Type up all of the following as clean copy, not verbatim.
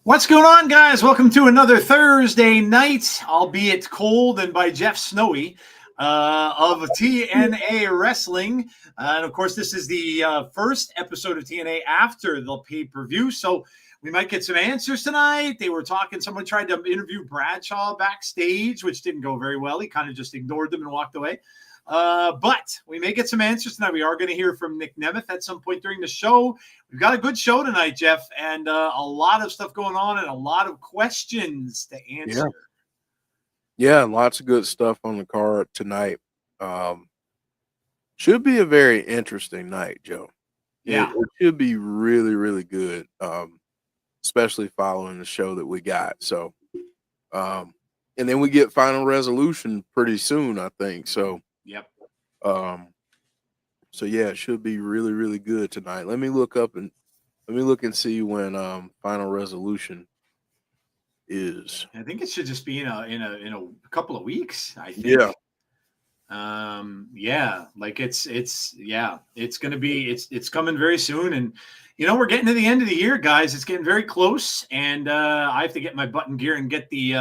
What's going on, guys? Welcome to another Thursday night, albeit cold and by Jeff Snowy, of TNA Wrestling. And of course, this is the first episode of TNA after the pay-per-view. So we might get some answers tonight. They were talking, someone tried to interview Bradshaw backstage, which didn't go very well. He kind of just ignored them and walked away. But we may get some answers tonight. We are going to hear from Nemeth at some point during the show. We've got a good show tonight, Jeff, and a lot of stuff going on and a lot of questions to answer. Yeah, lots of good stuff on the card tonight. Should be a very interesting night, Joe. Yeah. It should be really, really good, especially following the show that we got. So, and then we get Final Resolution pretty soon, I think. So, yep. So yeah, it should be really, really good tonight. Let me look and see when Final Resolution is. I think it should just be in a couple of weeks, I think. Yeah. Yeah, like it's gonna be it's coming very soon, and we're getting to the end of the year, guys. It's getting very close, and I have to get my button gear and get the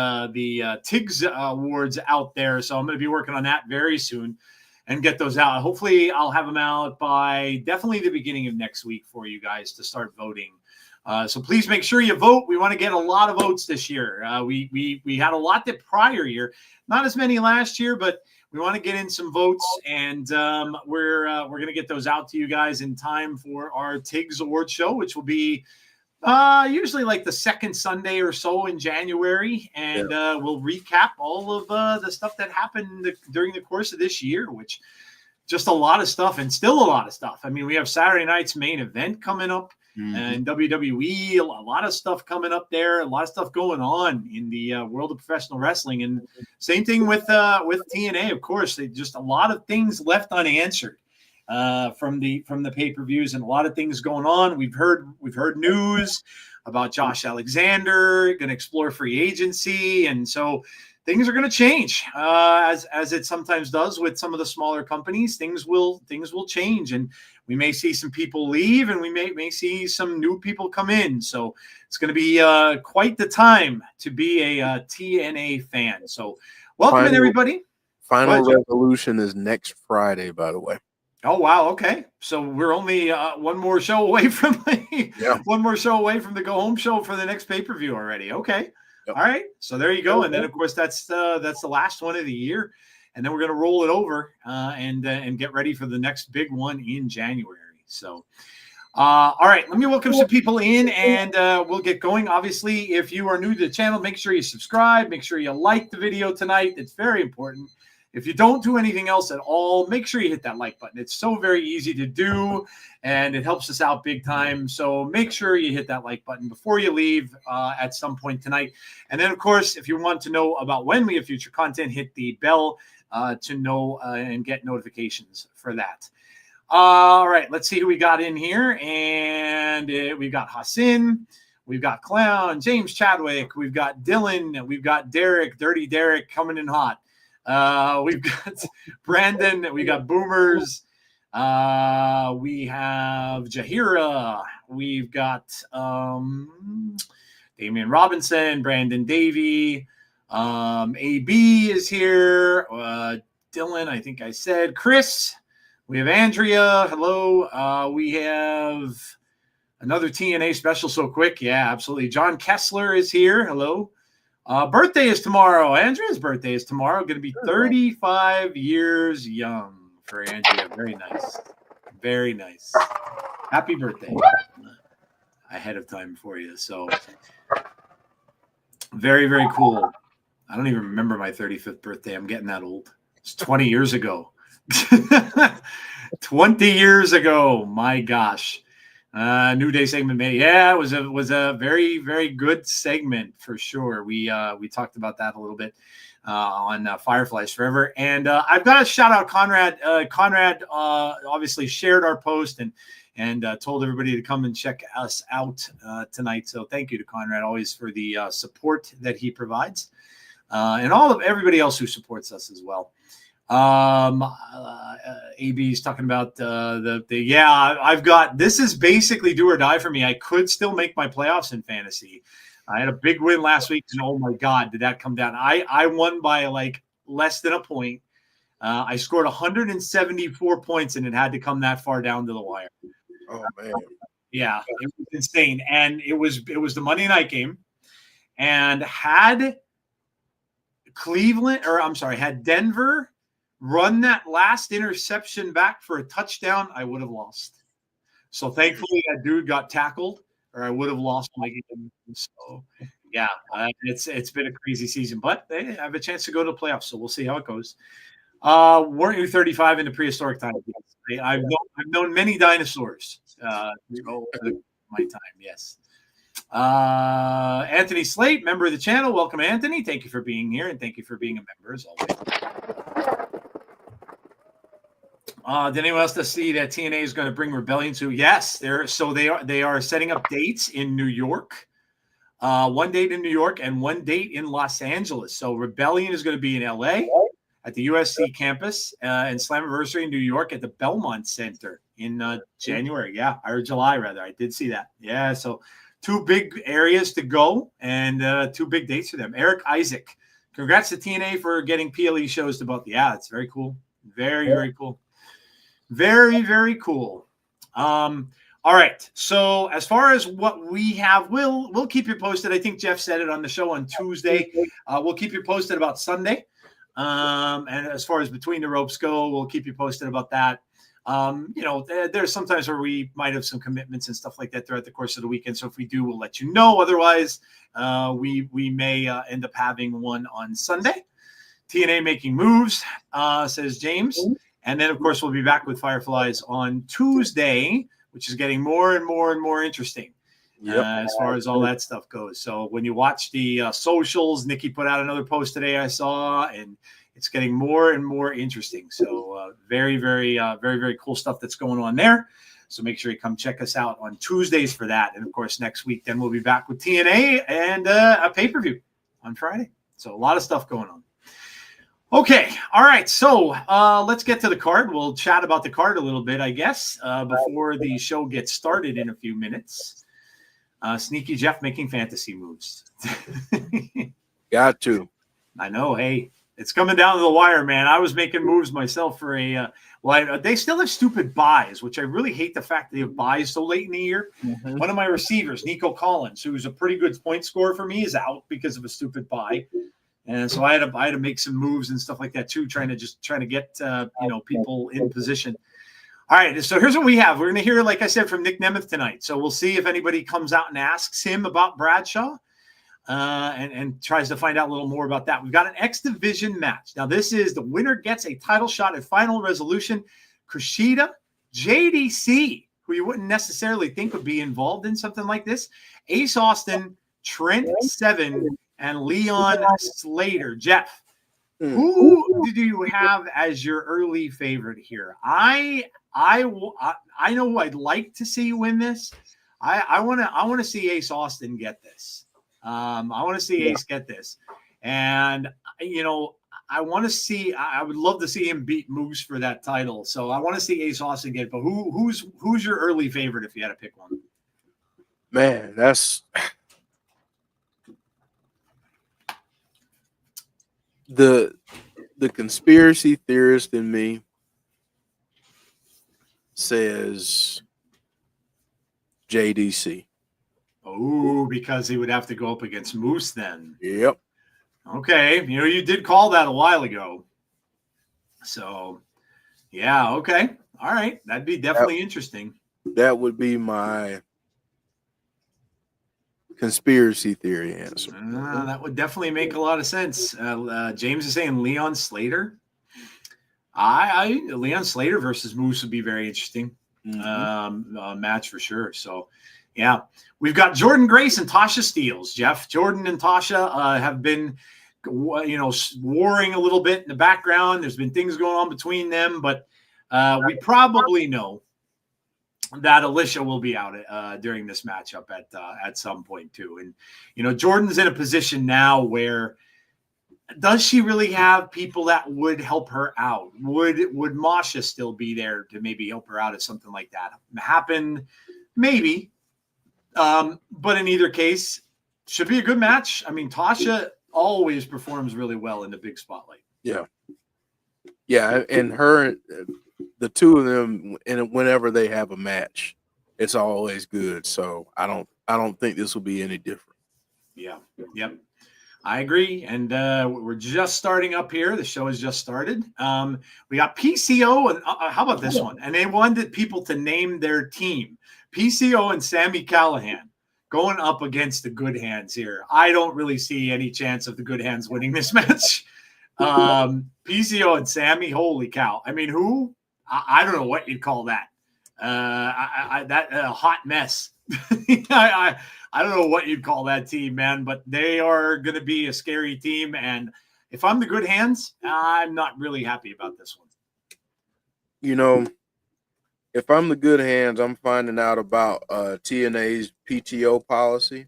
TIGS awards out there. So I'm going to be working on that very soon and get those out. Hopefully I'll have them out by definitely the beginning of next week for you guys to start voting. So please make sure you vote. We want to get a lot of votes this year. We had a lot the prior year, not as many last year, but we want to get in some votes, and we're going to get those out to you guys in time for our TIGS Award show, which will be usually like the second Sunday or so in January, and we'll recap all of the stuff that happened during the course of this year, which just a lot of stuff, and still a lot of stuff. I mean, we have Saturday night's main event coming up. And WWE, a lot of stuff coming up there, a lot of stuff going on in the world of professional wrestling, and same thing with TNA. Of course, they just a lot of things left unanswered from the pay-per-views, and a lot of things going on. We've heard news about Josh Alexander going to explore free agency, and so things are going to change as it sometimes does with some of the smaller companies. Things will change, and we may see some people leave, and we may see some new people come in. So it's going to be quite the time to be a TNA fan. So welcome in, everybody. Final Resolution is next Friday, by the way. Oh, wow. Okay. So we're only one more show away from the go home show for the next pay-per-view already. Okay. Yep. All right. So there you go. And then, of course, that's the last one of the year. And then we're going to roll it over and get ready for the next big one in January. So, all right, let me welcome some people in, and we'll get going. Obviously, if you are new to the channel, make sure you subscribe. Make sure you like the video tonight. It's very important. If you don't do anything else at all, make sure you hit that like button. It's so very easy to do, and it helps us out big time. So make sure you hit that like button before you leave at some point tonight. And then, of course, if you want to know about when we have future content, hit the bell to know and get notifications for that. All right, let's see who we got in here. And we've got Hassan, we've got Clown, James Chadwick, we've got Dylan, we've got Derek, Dirty Derek coming in hot. We've got Brandon, we got Boomers, we have Jahira, we've got Damian Robinson, Brandon Davey, AB is here, Dylan, I think I said, Chris, we have Andrea, hello, we have another TNA special so quick, yeah, absolutely, John Kessler is here, hello. Birthday is tomorrow. Andrea's birthday is tomorrow. Going to be 35 years young for Andrea. Very nice. Very nice. Happy birthday. Ahead of time for you. So very, very cool. I don't even remember my 35th birthday. I'm getting that old. It's 20 years ago. 20 years ago. My gosh. New Day segment, yeah, it was a very, very good segment for sure. We talked about that a little bit on Fireflies Forever, and I've got to shout out Conrad. Conrad obviously shared our post and told everybody to come and check us out tonight. So thank you to Conrad always for the support that he provides, and everybody else who supports us as well. AB's talking about I've got, this is basically do or die for me. I could still make my playoffs in fantasy. I had a big win last week, and oh my God, did that come down? I won by like less than a point. I scored 174 points, and it had to come that far down to the wire. Oh man. Yeah, it was insane. And it was the Monday night game. And had Denver run that last interception back for a touchdown, I would have lost. So thankfully that dude got tackled, or I would have lost my game. So yeah, it's been a crazy season, but they have a chance to go to the playoffs. So we'll see how it goes. Weren't you 35 in the prehistoric time? Yes. I've known many dinosaurs. My time, yes. Anthony Slate, member of the channel. Welcome, Anthony. Thank you for being here, and thank you for being a member as always. Did anyone else to see that TNA is going to bring Rebellion to? Yes, they are setting up dates in New York. One date in New York and one date in Los Angeles. So Rebellion is going to be in LA at the USC campus, and Slammiversary in New York at the Belmont Center in January. Yeah, or July rather. I did see that. Yeah, so 2 big areas to go and 2 big dates for them. Eric Isaac, congrats to TNA for getting PLE shows to both. Yeah, it's very cool. Very cool. Very, very cool. All right. So as far as what we have, we'll keep you posted. I think Jeff said it on the show on Tuesday. We'll keep you posted about Sunday. And as far as Between the Ropes go, we'll keep you posted about that. There's sometimes where we might have some commitments and stuff like that throughout the course of the weekend. So if we do, we'll let you know. Otherwise, we may end up having one on Sunday. TNA making moves, says James. And then, of course, we'll be back with Fireflies on Tuesday, which is getting more and more and more interesting as far as all that stuff goes. So when you watch the socials, Nikki put out another post today I saw, and it's getting more and more interesting. So very, very, very, very cool stuff that's going on there. So make sure you come check us out on Tuesdays for that. And, of course, next week, then we'll be back with TNA and a pay-per-view on Friday. So a lot of stuff going on. Okay. All right. So let's get to the card. We'll chat about the card a little bit, I guess, before the show gets started in a few minutes. Sneaky Jeff making fantasy moves. Got to. I know. Hey, it's coming down to the wire, man. I was making moves myself for they still have stupid buys, which I really hate the fact that they have buys so late in the year. Mm-hmm. One of my receivers, Nico Collins, who's a pretty good point scorer for me, is out because of a stupid buy. And so I had to make some moves and stuff like that too, trying to get people in position. All right, so here's what we have. We're going to hear, like I said, from Nick Nemeth tonight. So we'll see if anybody comes out and asks him about Bradshaw and tries to find out a little more about that. We've got an X Division match. Now this is the winner gets a title shot at Final Resolution. KUSHIDA, JDC, who you wouldn't necessarily think would be involved in something like this. Ace Austin, Trent Seven, and Leon Slater. Jeff, who do you have as your early favorite here? I know who I'd like to see win this. I want to see Ace Austin get this. I want to see Ace get this, and I want to see. I would love to see him beat Moose for that title. So I want to see Ace Austin get it. But who's your early favorite if you had to pick one? Man, that's. The conspiracy theorist in me says JDC. Oh, because he would have to go up against Moose then. Yep. Okay. You did call that a while ago. So, yeah, okay. All right. That'd be definitely interesting. That would be my conspiracy theory answer. That would definitely make a lot of sense. James is saying Leon Slater. Leon Slater versus Moose would be very interesting. Match for sure. So, yeah, we've got Jordynne Grace and Tasha Steelz. Jeff, Jordynne and Tasha have been, warring a little bit in the background. There's been things going on between them, but we probably know that Alicia will be out during this matchup at some point too. And Jordynne's in a position now where does she really have people that would help her out? Would Masha still be there to maybe help her out if something like that happened? Maybe. But in either case, should be a good match. I mean, Tasha always performs really well in the big spotlight. Yeah. Yeah, and her, the two of them, and whenever they have a match, it's always good. So I don't think this will be any different. Yeah. Yep. I agree. And we're just starting up here. The show has just started. We got PCO. And how about this one? And they wanted people to name their team. PCO and Sami Callihan going up against the Good Hands here. I don't really see any chance of the Good Hands winning this match. PCO and Sami, holy cow. I mean, who? I don't know what you'd call that. That hot mess. I don't know what you'd call that team, man, but they are going to be a scary team. And if I'm the Good Hands, I'm not really happy about this one. You know, if I'm the Good Hands, I'm finding out about TNA's PTO policy.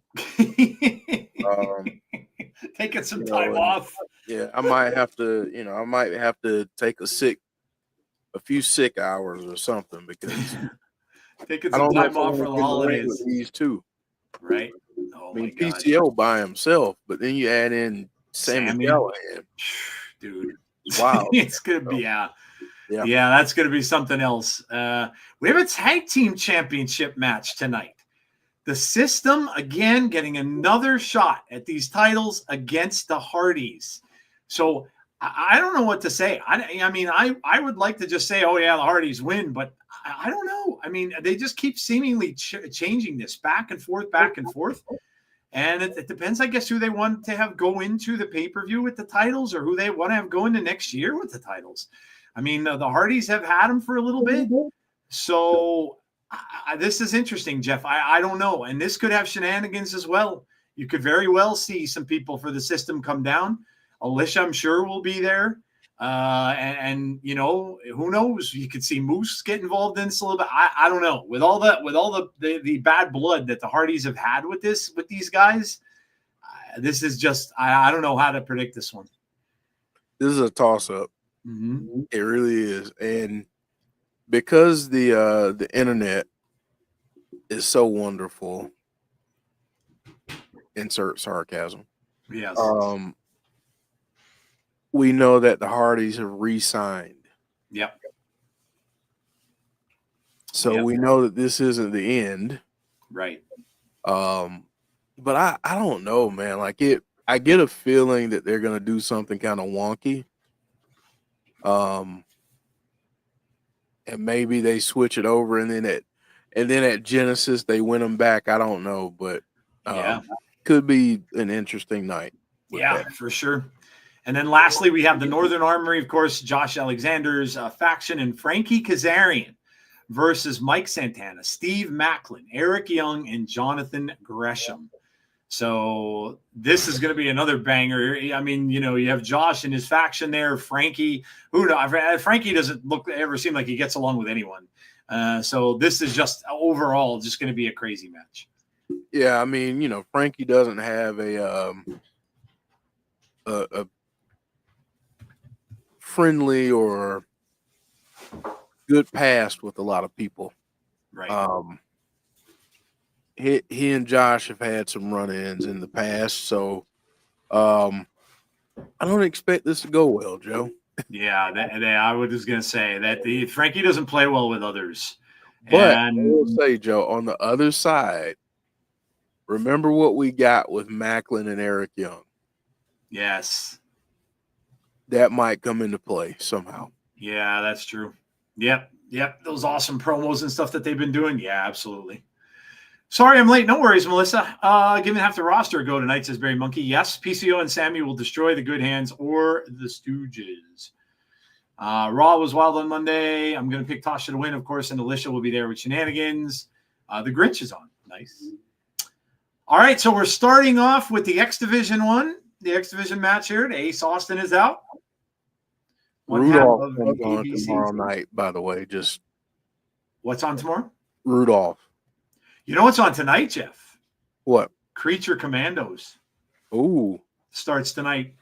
Taking some time off. Yeah, I might have to take a few sick hours or something because taking some time off for the holidays. With these two. Right. Oh, I mean, PCO by himself, but then you add in Sami Callihan. Dude. Wow. It's going to be, yeah, that's going to be something else. We have a tag team championship match tonight. The System, again, getting another shot at these titles against the Hardys. So I don't know what to say. I mean, I would like to just say, oh, yeah, the Hardys win, but I don't know. I mean, they just keep seemingly changing this back and forth. And it depends, I guess, who they want to have go into the pay-per-view with the titles or who they want to have go into next year with the titles. I mean, the Hardys have had them for a little bit. So this is interesting, Jeff. I don't know. And this could have shenanigans as well. You could very well see some people for the System come down. Alicia, I'm sure, will be there. And you know, who knows? You could see Moose get involved in this a little bit. I don't know. With all the bad blood that the Hardys have had with these guys, this is just I don't know how to predict this one. This is a toss-up. Mm-hmm. It really is. And because the internet is so wonderful, insert sarcasm. Yes. We know that the Hardys have re-signed. Yep. So we know that this isn't the end. Right. But I don't know, man. Like I get a feeling that they're gonna do something kind of wonky. And maybe they switch it over and then at Genesis they win them back. I don't know, but could be an interesting night. Yeah, for sure. And then lastly, we have the Northern Armory, of course, Josh Alexander's faction, and Frankie Kazarian versus Mike Santana, Steve Maclin, Eric Young, and Jonathan Gresham. So this is going to be another banger. I mean, you know, you have Josh and his faction there, Frankie. Frankie doesn't ever seem like he gets along with anyone. So this is just overall just going to be a crazy match. Yeah, I mean, you know, Frankie doesn't have a friendly or good past with a lot of people. Right. He and Josh have had some run-ins in the past, so I don't expect this to go well, Joe. Yeah, I was just gonna say that Frankie doesn't play well with others. But I will say, Joe, on the other side, remember what we got with Maclin and Eric Young. Yes. That might come into play somehow. Yeah, that's true. Yep. Those awesome promos and stuff that they've been doing. Yeah, absolutely. Sorry I'm late. No worries, Melissa. Giving half the roster a go tonight, says Barry Monkey. Yes, PCO and Sami will destroy the Good Hands or the Stooges. Raw was wild on Monday. I'm going to pick Tasha to win, of course, and Alicia will be there with shenanigans. The Grinch is on. Nice. All right, so we're starting off with the X Division one. The X Division match here. Ace Austin is out. Rudolph comes on tomorrow night, by the way. Just what's on tomorrow? Rudolph. You know what's on tonight, Jeff? What? Creature Commandos. Ooh. Starts tonight.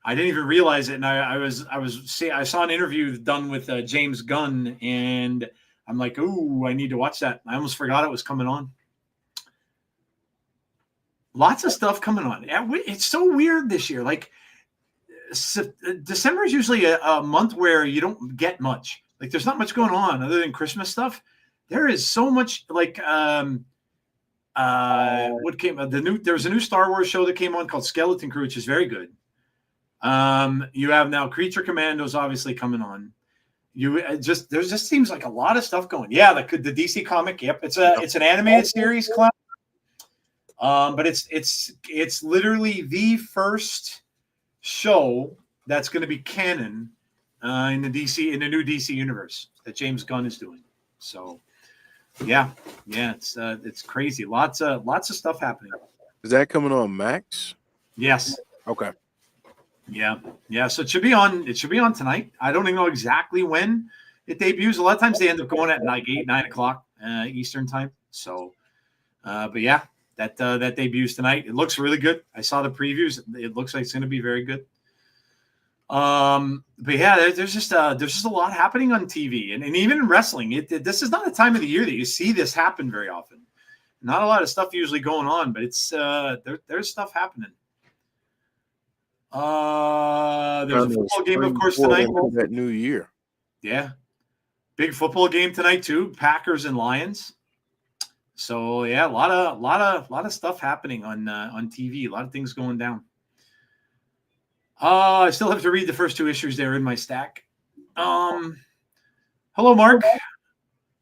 I didn't even realize it, and I saw an interview done with James Gunn, and I'm like, ooh, I need to watch that. I almost forgot it was coming on. lots of stuff coming on. It's so weird this year. Like December is usually a month where you don't get much. Like there's not much going on other than Christmas stuff. There is so much like what came there was a new Star Wars show that came on called Skeleton Crew, which is very good. You have now Creature Commandos obviously coming on. There just seems like a lot of stuff going. Yeah, the DC comic. Yep, it's an animated series, Clown. But it's literally the first show that's going to be canon in the new DC universe that James Gunn is doing. So, yeah, it's crazy. Lots of stuff happening. Is that coming on Max? Yes. Okay. Yeah. So it should be on. It should be on tonight. I don't even know exactly when it debuts. A lot of times they end up going at like 8, 9 o'clock Eastern time. So, but yeah, that debuts tonight. It looks really good. I saw the previews. It looks like it's going to be very good. But yeah, there's just a lot happening on TV and even in wrestling. This is not a time of the year that you see this happen very often. Not a lot of stuff usually going on, but it's there's stuff happening. There's a football game, of course, tonight. That new year. Yeah. Big football game tonight too. Packers and Lions. So yeah, a lot of stuff happening on TV. A lot of things going down. I still have to read the first 2 issues there in my stack. Hello, Mark.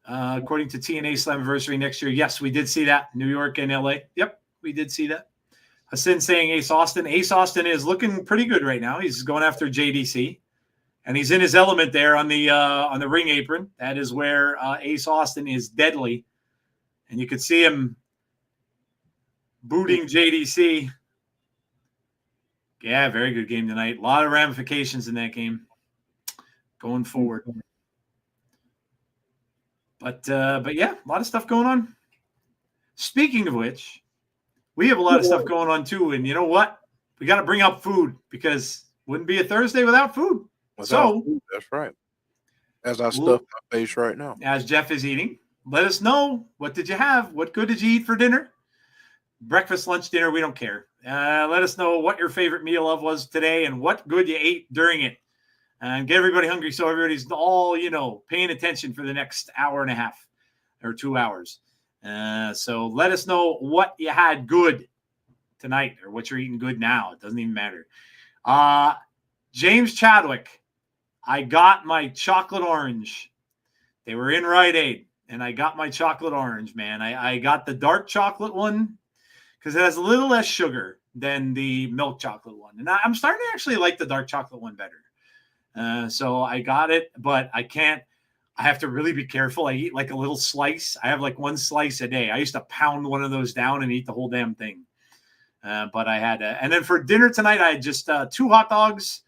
According to TNA Slammiversary next year, yes, we did see that. New York and LA. Yep, we did see that. Hassan saying Ace Austin. Ace Austin is looking pretty good right now. He's going after JDC, and he's in his element there on the ring apron. That is where Ace Austin is deadly, and you could see him booting JDC. Yeah, very good game tonight. A lot of ramifications in that game going forward. But yeah, a lot of stuff going on. Speaking of which, we have a lot of stuff going on too. And you know what? We got to bring up food because wouldn't be a Thursday without food. Food, that's right. As I stuff my face right now. As Jeff is eating, let us know. What did you have? What good did you eat for dinner? Breakfast, lunch, dinner, we don't care. Let us know what your favorite meal of was today and what good you ate during it. And get everybody hungry so everybody's all, paying attention for the next hour and a half or 2 hours. So let us know what you had good tonight or what you're eating good now. It doesn't even matter. James Chadwick, I got my chocolate orange. They were in Rite Aid, and I got my chocolate orange, man. I got the dark chocolate one because it has a little less sugar than the milk chocolate one. And I'm starting to actually like the dark chocolate one better. So I got it, but I have to really be careful. I eat like a little slice. I have like 1 slice a day. I used to pound one of those down and eat the whole damn thing. But I had, and then for dinner tonight, I had just 2 hot dogs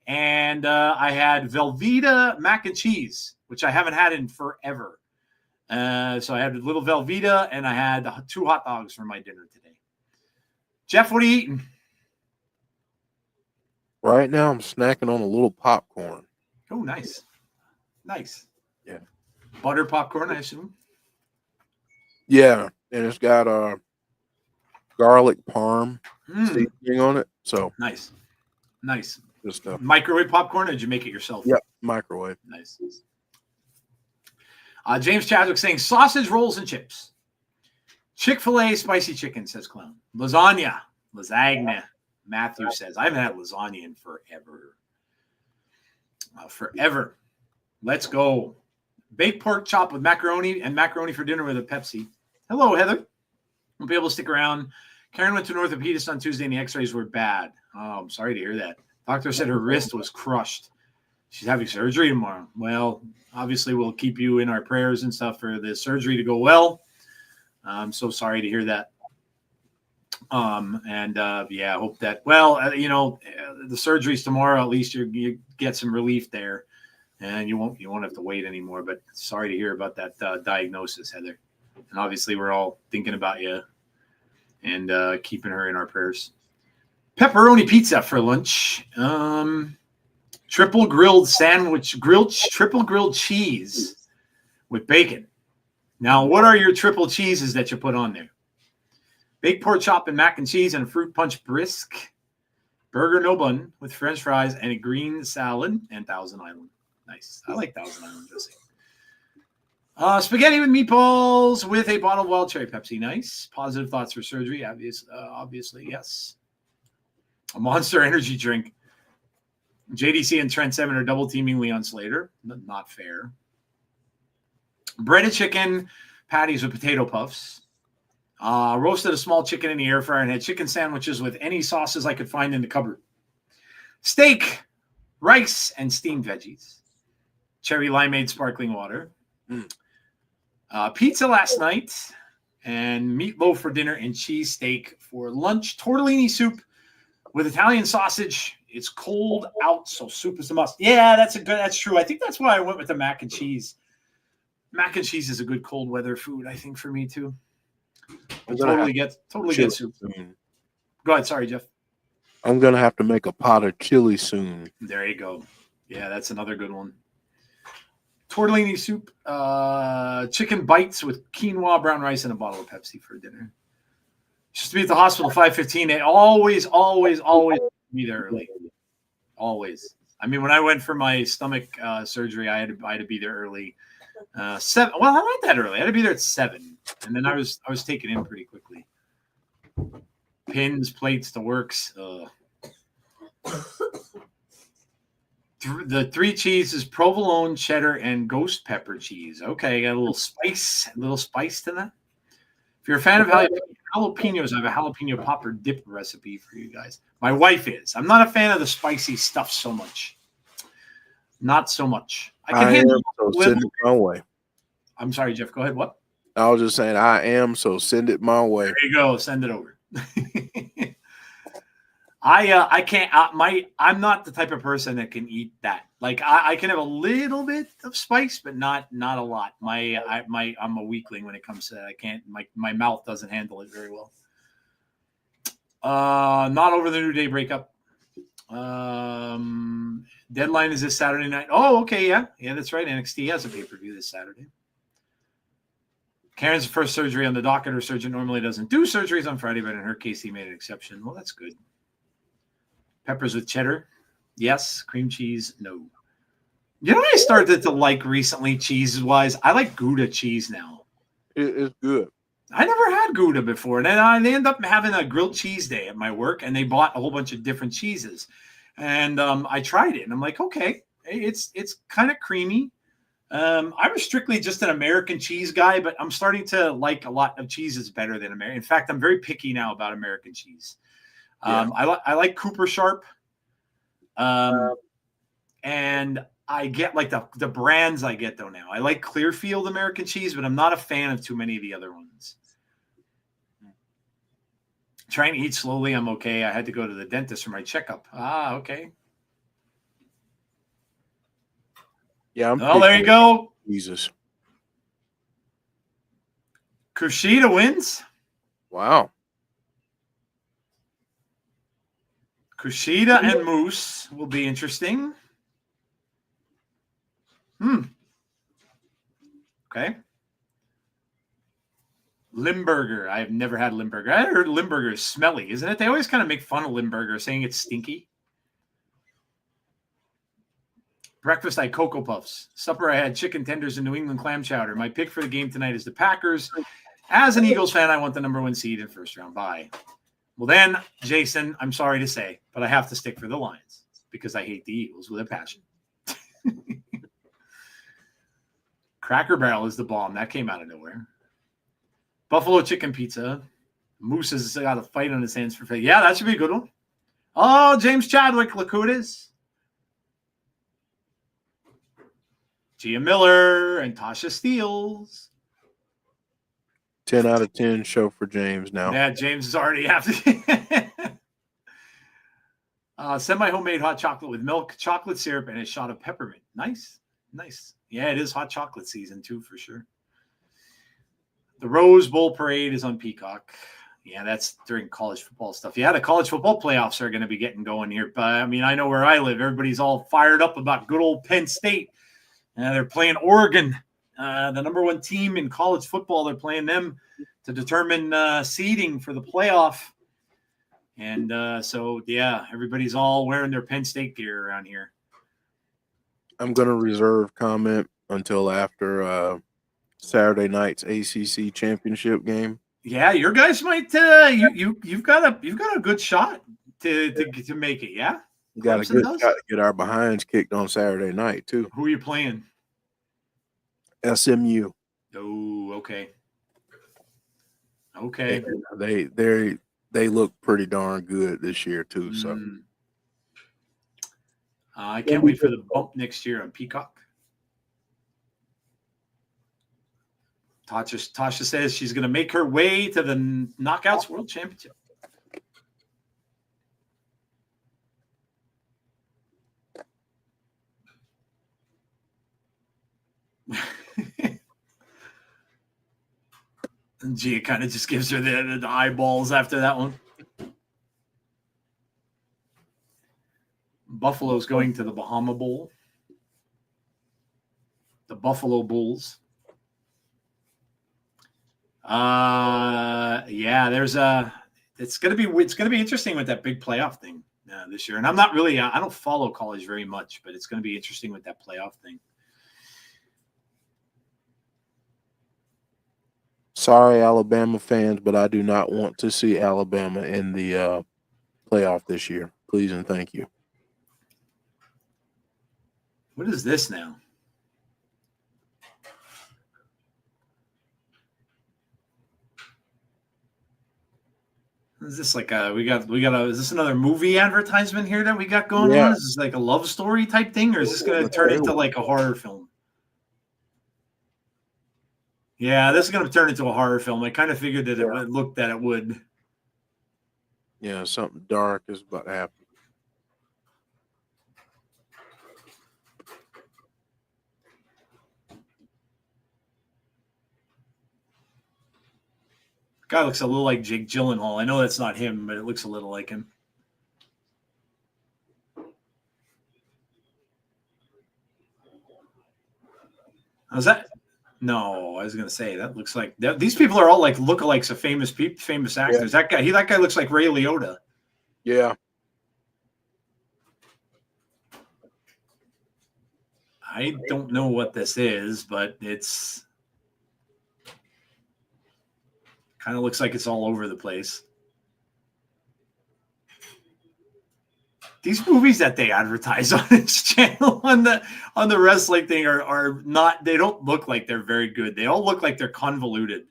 and I had Velveeta mac and cheese, which I haven't had in forever. So I had a little Velveeta and I had 2 hot dogs for my dinner today. Jeff, what are you eating? Right now, I'm snacking on a little popcorn. Oh, nice. Nice. Yeah. Butter popcorn, I assume? Yeah. And it's got garlic parm seasoning on it. So nice. Good stuff. Microwave popcorn, or did you make it yourself? Yep, microwave. Nice. James Chadwick saying sausage rolls and chips. Chick-fil-A spicy chicken, says Clown. Lasagna. Matthew says, I haven't had lasagna in forever. Forever. Let's go. Baked pork chop with macaroni and macaroni for dinner with a Pepsi. Hello, Heather. Won't be able to stick around. Karen went to an orthopedist on Tuesday and the x-rays were bad. Oh, I'm sorry to hear that. Doctor said her wrist was crushed. She's having surgery tomorrow. Well, obviously we'll keep you in our prayers and stuff for the surgery to go well. I'm so sorry to hear that. Yeah, I hope that, the surgery's tomorrow. At least you get some relief there and you won't have to wait anymore, but sorry to hear about that diagnosis, Heather. And obviously we're all thinking about you and keeping her in our prayers. Pepperoni pizza for lunch. Triple grilled sandwich, triple grilled cheese with bacon. Now, what are your triple cheeses that you put on there? Baked pork chop and mac and cheese and a fruit punch brisk. Burger no bun with French fries and a green salad and Thousand Island. Nice. I like Thousand Island dressing. Spaghetti with meatballs with a bottle of wild cherry Pepsi. Nice. Positive thoughts for surgery. Obviously, yes. A Monster energy drink. JDC and Trent 7 are double teaming Leon Slater. Not fair. Breaded chicken patties with potato puffs. Roasted a small chicken in the air fryer and had chicken sandwiches with any sauces I could find in the cupboard. Steak, rice, and steamed veggies. Cherry limeade sparkling water. Pizza last night. And meatloaf for dinner and cheesesteak for lunch. Tortellini soup with Italian sausage. It's cold out, so soup is a must. Yeah, that's true. I think that's why I went with the mac and cheese. Mac and cheese is a good cold weather food, I think, for me too. Totally get soup. Soon. Go ahead. Sorry, Jeff. I'm gonna have to make a pot of chili soon. There you go. Yeah, that's another good one. Tortellini soup, chicken bites with quinoa, brown rice, and a bottle of Pepsi for dinner. Just to be at the hospital 5:15. They always be there early. Always. I mean, when I went for my stomach surgery, I had to be there early. 7. Well, not that early. I had to be there at 7, and then I was taken in pretty quickly. Pins, plates, the works. The 3 cheeses: provolone, cheddar, and ghost pepper cheese. Okay, got a little spice to that. If you're a fan of jalapenos, I have a jalapeno popper dip recipe for you guys. My wife is. I'm not a fan of the spicy stuff so much. Not so much. I can handle so send it my way. I'm sorry, Jeff. Go ahead. What? I was just saying I am, so send it my way. There you go. Send it over. I can't. I'm not the type of person that can eat that. Like I can have a little bit of spice, but not a lot. I'm a weakling when it comes to that. I can't. My mouth doesn't handle it very well. Not over the New Day breakup. Deadline is this Saturday night. Oh, okay, yeah, that's right. NXT has a pay-per-view this Saturday. Karen's first surgery on the docket. Her surgeon normally doesn't do surgeries on Friday, but in her case, he made an exception. Well, that's good. Peppers with cheddar, yes. Cream cheese, no. You know what I started to like recently, cheese-wise? I like Gouda cheese now. It's good. I never had Gouda before. And then they end up having a grilled cheese day at my work, and they bought a whole bunch of different cheeses. And I tried it, and I'm like, okay, it's kind of creamy. I was strictly just an American cheese guy, but I'm starting to like a lot of cheeses better than American. In fact, I'm very picky now about American cheese. I like Cooper Sharp. And I get like the brands I get though now. I like Clearfield American cheese, but I'm not a fan of too many of the other ones. Trying to eat slowly, I'm okay. I had to go to the dentist for my checkup. Okay. Yeah. There you go. Jesus. Kushida wins. Wow. Kushida and Moose will be interesting. Okay. Limburger. I've never had Limburger. I heard Limburger is smelly, isn't it? They always kind of make fun of Limburger, saying it's stinky. Breakfast, I had Cocoa Puffs. Supper, I had chicken tenders and New England clam chowder. My pick for the game tonight is the Packers. As an Eagles fan, I want the number 1 seed in first round bye. Well, then, Jason, I'm sorry to say, but I have to stick for the Lions because I hate the Eagles with a passion. Cracker Barrel is the bomb. That came out of nowhere. Buffalo chicken pizza. Moose has got a fight on his hands for faith. Yeah, that should be a good one. Oh, James Chadwick, look who it is. Gia Miller and Tasha Steelz. 10 out of 10 show for James now. Yeah, James is already after. Semi-homemade hot chocolate with milk, chocolate syrup, and a shot of peppermint. Nice. Yeah, it is hot chocolate season too, for sure. The Rose Bowl parade is on Peacock. Yeah, that's during college football stuff. Yeah, the college football playoffs are going to be getting going here. But, I mean, I know where I live. Everybody's all fired up about good old Penn State. They're playing Oregon the number one team in college football. They're playing them to determine seeding for the playoff. And so, yeah, everybody's all wearing their Penn State gear around here. I'm going to reserve comment until after Saturday night's ACC championship game. Yeah, your guys might you've got a good shot to make it. Yeah, We got a good shot to get our behinds kicked on Saturday night too. Who are you playing? SMU. Oh, okay. Okay. And they look pretty darn good this year too. So I can't wait for the bump next year on Peacock. Tasha says she's going to make her way to the Knockouts World Championship. And Gia kind of just gives her the eyeballs after that one. Buffalo's going to the Bahama Bowl. The Buffalo Bulls. Yeah, it's gonna be interesting with that big playoff thing this year. And I'm not really I don't follow college very much, but it's gonna be interesting with that playoff thing. Sorry, Alabama fans, but I do not want to see Alabama in the playoff this year. Please and thank you. What is this now? Is this like is this another movie advertisement here that we got going on? Is this like a love story type thing, or is this going to turn into like a horror film? Yeah, this is going to turn into a horror film. I kind of figured that it would. Yeah, something dark is about to happen. Guy looks a little like Jake Gyllenhaal. I know that's not him, but it looks a little like him. How's that? No, I was gonna say that looks like these people are all like lookalikes of famous actors. Yeah. That guy looks like Ray Liotta. Yeah. I don't know what this is, but it's kind of looks like it's all over the place. These movies that they advertise on this channel on the wrestling thing are not, they don't look like they're very good. They all look like they're convoluted.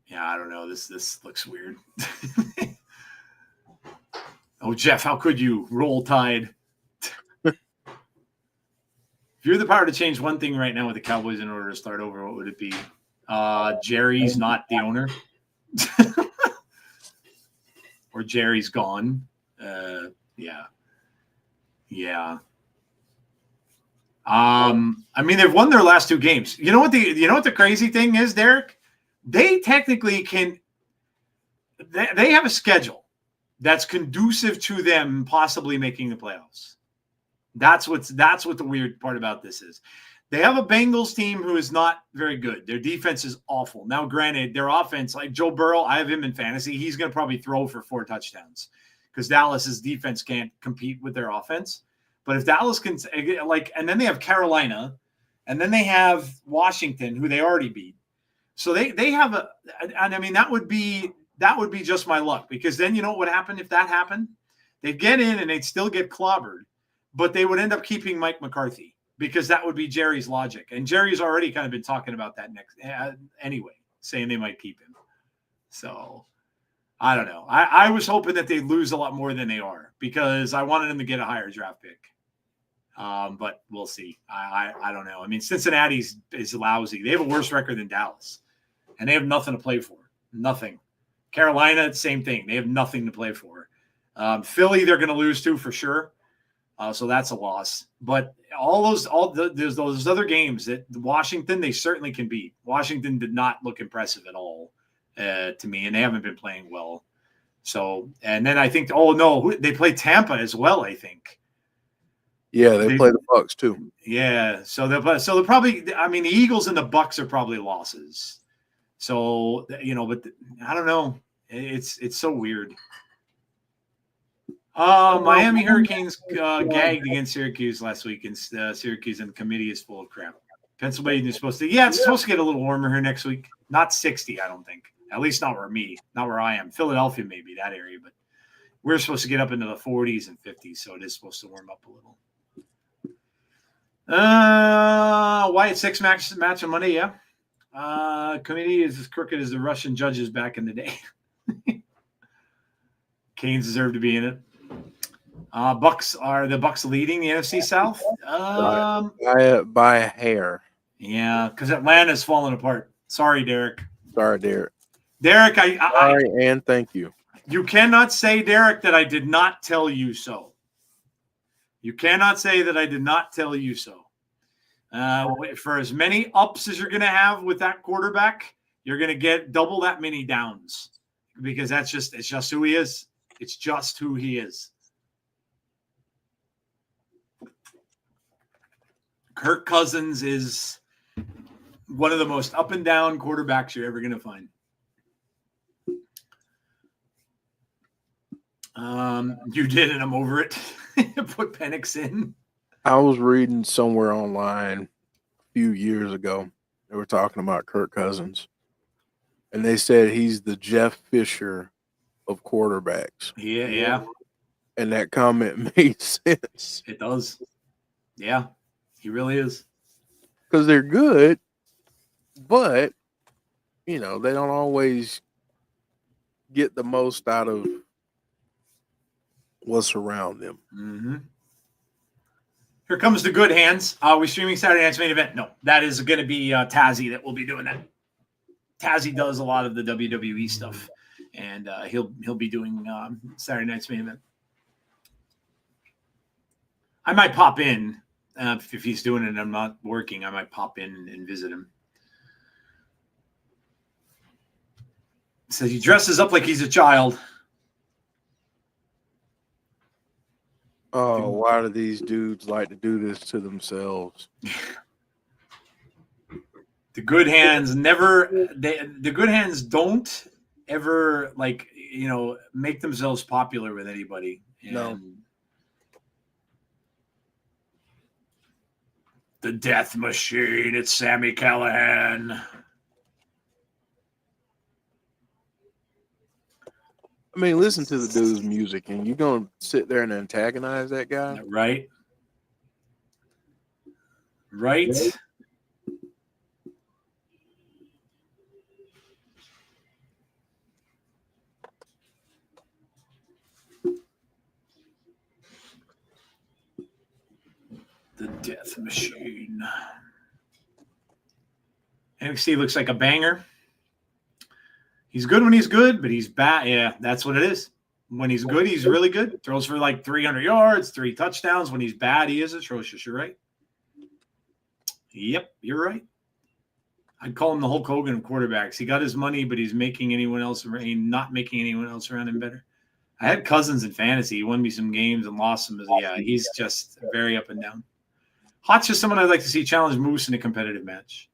Yeah, I don't know. This looks weird. Oh, Jeff, how could you? Roll Tide. If you had the power to change one thing right now with the Cowboys in order to start over, what would it be? Jerry's not the owner. Or Jerry's gone. Yeah. I mean, they've won their last two games. You know what the crazy thing is, Derek? They technically can. They have a schedule that's conducive to them possibly making the playoffs. That's what the weird part about this is. They have a Bengals team who is not very good. Their defense is awful. Now, granted, their offense, like Joe Burrow, I have him in fantasy. He's going to probably throw for 4 touchdowns because Dallas's defense can't compete with their offense. But if Dallas can, and then they have Carolina, and then they have Washington, who they already beat. So they have and I mean, that would be just my luck, because then you know what would happen if that happened? They'd get in and they'd still get clobbered, but they would end up keeping Mike McCarthy, because that would be Jerry's logic. And Jerry's already kind of been talking about that anyway, saying they might keep him. So I don't know. I was hoping that they'd lose a lot more than they are, because I wanted them to get a higher draft pick. But we'll see. I don't know. I mean, Cincinnati is lousy. They have a worse record than Dallas, and they have nothing to play for. Nothing. Carolina, same thing. They have nothing to play for. Philly, they're going to lose to for sure. So that's a loss. But there's those other games that Washington, they certainly can beat. Washington did not look impressive at all to me, and they haven't been playing well. So, and then I think, they play Tampa as well, I think. Yeah, they play the Bucks too. Yeah, so they'll probably. I mean, the Eagles and the Bucks are probably losses. So but I don't know. It's so weird. Miami Hurricanes gagged against Syracuse last week, and Syracuse and the committee is full of crap. Pennsylvania is supposed to. Yeah, it's supposed to get a little warmer here next week. Not 60, I don't think. At least not where I am. Philadelphia, maybe that area, but we're supposed to get up into the 40s and 50s, so it is supposed to warm up a little. Wyatt 6 match on Monday, yeah. Committee is as crooked as the Russian judges back in the day. Canes deserve to be in it. Bucks leading the NFC South? By a hair. Yeah, because Atlanta's falling apart. Sorry, Derek. Derek. Derek, sorry and thank you. You cannot say, Derek, that I did not tell you so. You cannot say that I did not tell you so. For as many ups as you're going to have with that quarterback, you're going to get double that many downs because it's just who he is. It's just who he is. Kirk Cousins is one of the most up and down quarterbacks you're ever going to find. You did, and I'm over it. Put Penix in. I was reading somewhere online a few years ago. They were talking about Kirk Cousins, and they said he's the Jeff Fisher of quarterbacks. Yeah. And that comment made sense. It does. Yeah, he really is. Because they're good, but, they don't always get the most out of what's around them. Mm-hmm. Here comes the good hands. Are we streaming Saturday night's main event? No, that is going to be Tazzy that will be doing that. Tazzy does a lot of the WWE stuff, and he'll be doing Saturday night's main event. I might pop in if he's doing it and I'm not working. I might pop in and visit him. So he dresses up like he's a child. Oh, why do these dudes like to do this to themselves? The good hands the good hands don't ever make themselves popular with anybody. No. The Death Machine, it's Sami Callihan. I mean, listen to the dude's music, and you're going to sit there and antagonize that guy? Right. The Death Machine. NXT looks like a banger. He's good when he's good, but he's bad. Yeah, that's what it is. When he's good, he's really good. Throws for like 300 yards, 3 touchdowns. When he's bad, he is atrocious. You're right. Yep, you're right. I'd call him the Hulk Hogan of quarterbacks. He got his money, but he's not making anyone else around him better. I had Cousins in fantasy. He won me some games and lost some. Yeah, he's just very up and down. Hot's just someone I'd like to see challenge Moose in a competitive match.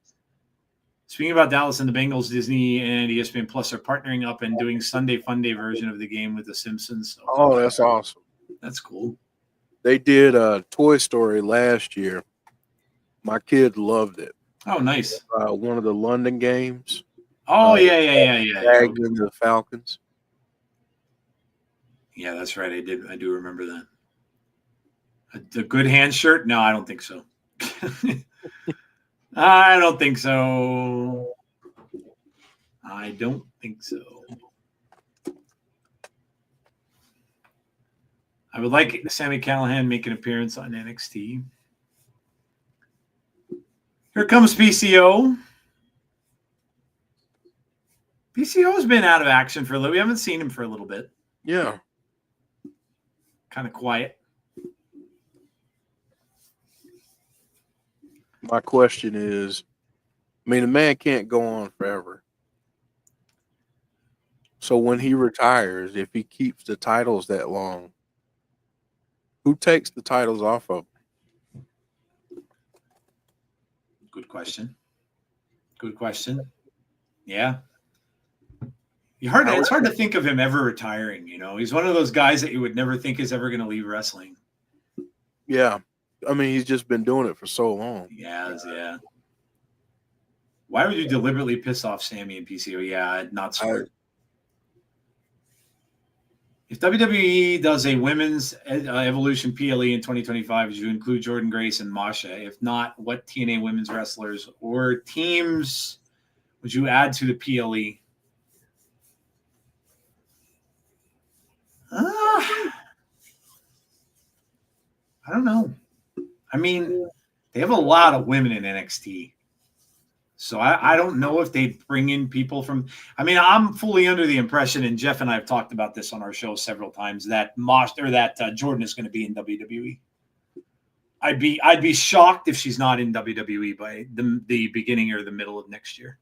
Speaking about Dallas and the Bengals, Disney and ESPN Plus are partnering up and doing Sunday Funday version of the game with The Simpsons. Oh, that's awesome. That's cool. They did Toy Story last year. My kid loved it. Oh, nice. One of the London games. Oh, yeah. Tagged into the Falcons. Yeah, that's right. I do remember that. The good hand shirt? No, I don't think so. I don't think so. I would like Sami Callihan make an appearance on NXT. Here comes PCO. PCO's been out of action for a little. We haven't seen him for a little bit. Yeah. Kind of quiet. My question is, the man can't go on forever. So when he retires, if he keeps the titles that long, who takes the titles off of him? Good question. Good question. Yeah. It's hard to think of him ever retiring. You know, he's one of those guys that you would never think is ever going to leave wrestling. Yeah. I mean, he's just been doing it for so long. Yeah. Why would you deliberately piss off Sami and PCO? Yeah, not smart. If WWE does a women's Evolution PLE in 2025, would you include Jordynne Grace and Masha? If not, what TNA women's wrestlers or teams would you add to the PLE? I don't know. I mean, they have a lot of women in NXT. So I don't know if they bring in people from – I mean, I'm fully under the impression, and Jeff and I have talked about this on our show several times, that Jordynne is going to be in WWE. I'd be shocked if she's not in WWE by the beginning or the middle of next year.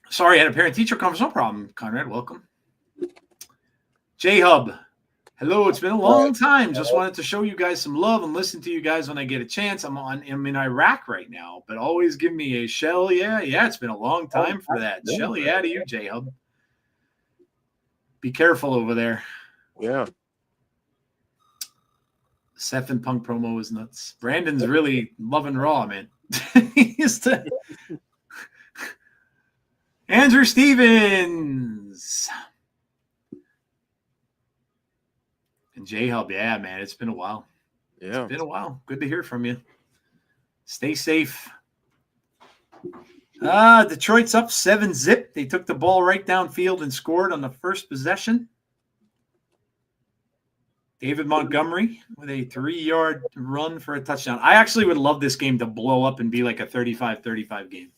Sorry, I had a parent-teacher conference. No problem, Conrad. Welcome. J-Hub. Hello, it's been a long time. Just wanted to show you guys some love and listen to you guys when I get a chance. I'm in Iraq right now, but always give me a shell. Yeah, it's been a long time for that. Shell, yeah, to you, J-Hub. Be careful over there. Yeah. Seth and Punk promo is nuts. Brandon's really loving Raw, man. Andrew Stevens. And J-Hub, yeah, man, it's been a while. Yeah. It's been a while. Good to hear from you. Stay safe. Detroit's up 7-0. They took the ball right downfield and scored on the first possession. David Montgomery with a 3-yard run for a touchdown. I actually would love this game to blow up and be like a 35-35 game.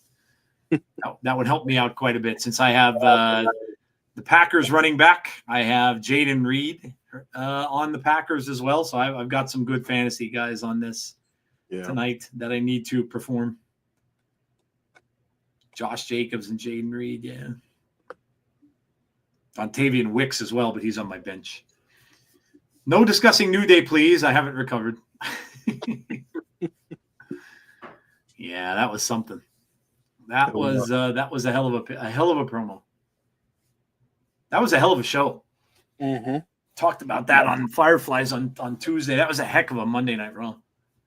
That would help me out quite a bit since I have the Packers running back. I have Jaden Reed on the Packers as well. So I've got some good fantasy guys on this tonight that I need to perform. Josh Jacobs and Jaden Reed, yeah. Dontavian Wicks as well, but he's on my bench. No discussing New Day, please. I haven't recovered. Yeah, that was something. That was a hell of a promo. That was a hell of a show. Mm-hmm. Talked about that on Fireflies on Tuesday. That was a heck of a Monday Night Raw.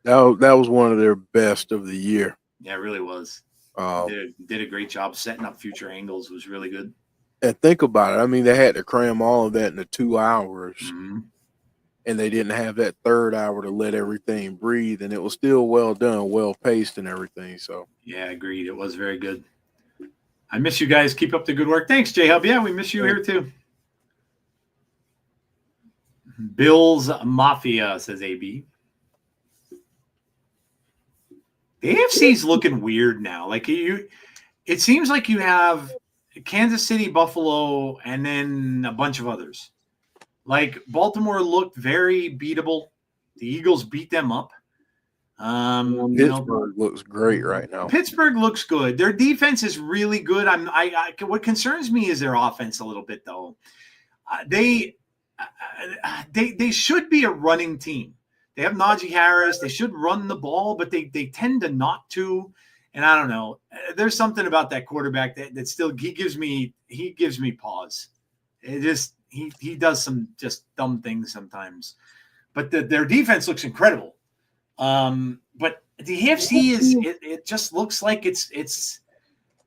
That was one of their best of the year. Yeah, it really was. Did a great job setting up future angles. It was really good. And think about it. I mean, they had to cram all of that into 2 hours. Mm-hmm. And they didn't have that third hour to let everything breathe. And it was still well done, well paced and everything. So yeah, agreed. It was very good. I miss you guys. Keep up the good work. Thanks, J-Hub. Yeah, we miss you here too. Bill's Mafia, says AB. The AFC's looking weird now. Like it seems like you have Kansas City, Buffalo, and then a bunch of others. Like Baltimore looked very beatable. The Eagles beat them up. Pittsburgh looks great right now. Pittsburgh looks good. Their defense is really good. What concerns me is their offense a little bit, though. They should be a running team. They have Najee Harris. They should run the ball, but they tend to not to. And I don't know. There's something about that quarterback that still he gives me pause. It just he does some just dumb things sometimes. But their defense looks incredible. But the AFC it just looks like it's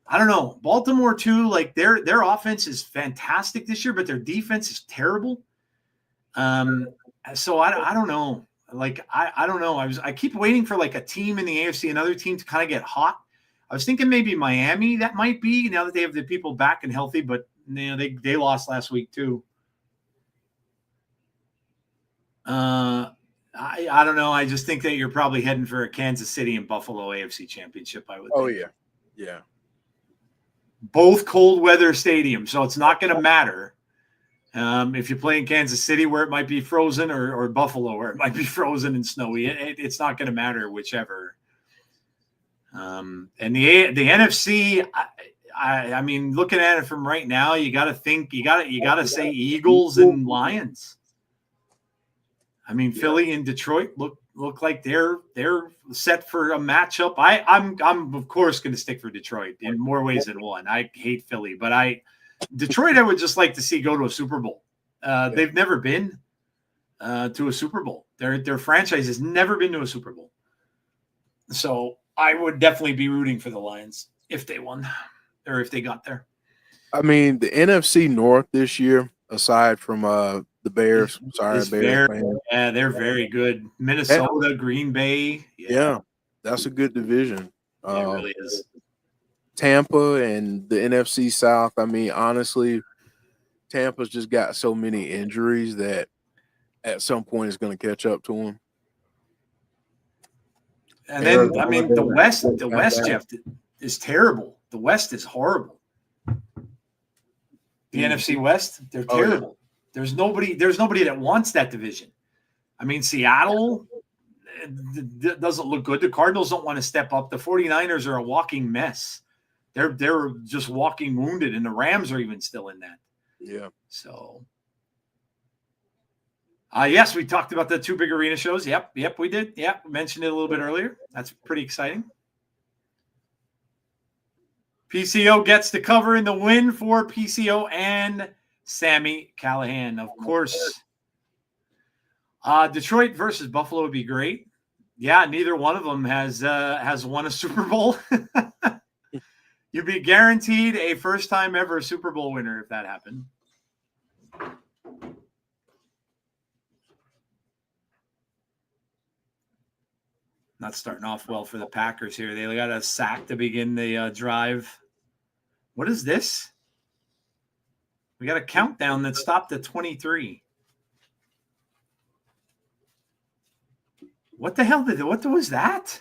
I don't know. Baltimore too, like their offense is fantastic this year, but their defense is terrible. So I don't know. Like I don't know. I keep waiting for like a team in the AFC, another team to kind of get hot. I was thinking maybe Miami, that might be now that they have the people back and healthy, but they lost last week too. I don't know. I just think that you're probably heading for a Kansas City and Buffalo AFC championship, I would think. Oh, yeah. Yeah. Both cold weather stadiums, so it's not going to matter if you play in Kansas City where it might be frozen or Buffalo where it might be frozen and snowy. It's not going to matter whichever. And the NFC, I mean, looking at it from right now, you got to think, you got to say Eagles and Lions. I mean, Philly and Detroit look like they're set for a matchup. I'm of course going to stick for Detroit in more ways than one. I hate Philly, but Detroit I would just like to see go to a Super Bowl. They've never been to a Super Bowl. Their franchise has never been to a Super Bowl. So I would definitely be rooting for the Lions if they won or if they got there. I mean, the NFC North this year, aside from the Bears, Bears fans. Yeah, they're very good. Minnesota, Green Bay. Yeah, that's a good division. It really is. Tampa and the NFC South. I mean, honestly, Tampa's just got so many injuries that at some point it's going to catch up to them. And then, I mean, the West, Jeff, is terrible. The West is horrible. The NFC West, they're terrible. Yeah. There's nobody that wants that division. I mean, Seattle doesn't look good. The Cardinals don't want to step up. The 49ers are a walking mess. They're just walking wounded, and the Rams are even still in that. Yeah. So, yes, we talked about the two big arena shows. Yep, we did. Yep, mentioned it a little bit earlier. That's pretty exciting. PCO gets the cover in the win for PCO and Sami Callihan, of course. Detroit versus Buffalo would be great. Yeah, neither one of them has won a Super Bowl. You'd be guaranteed a first-time ever Super Bowl winner if that happened. Not starting off well for the Packers here. They got a sack to begin the drive. What is this? We got a countdown that stopped at 23. What the hell what was that?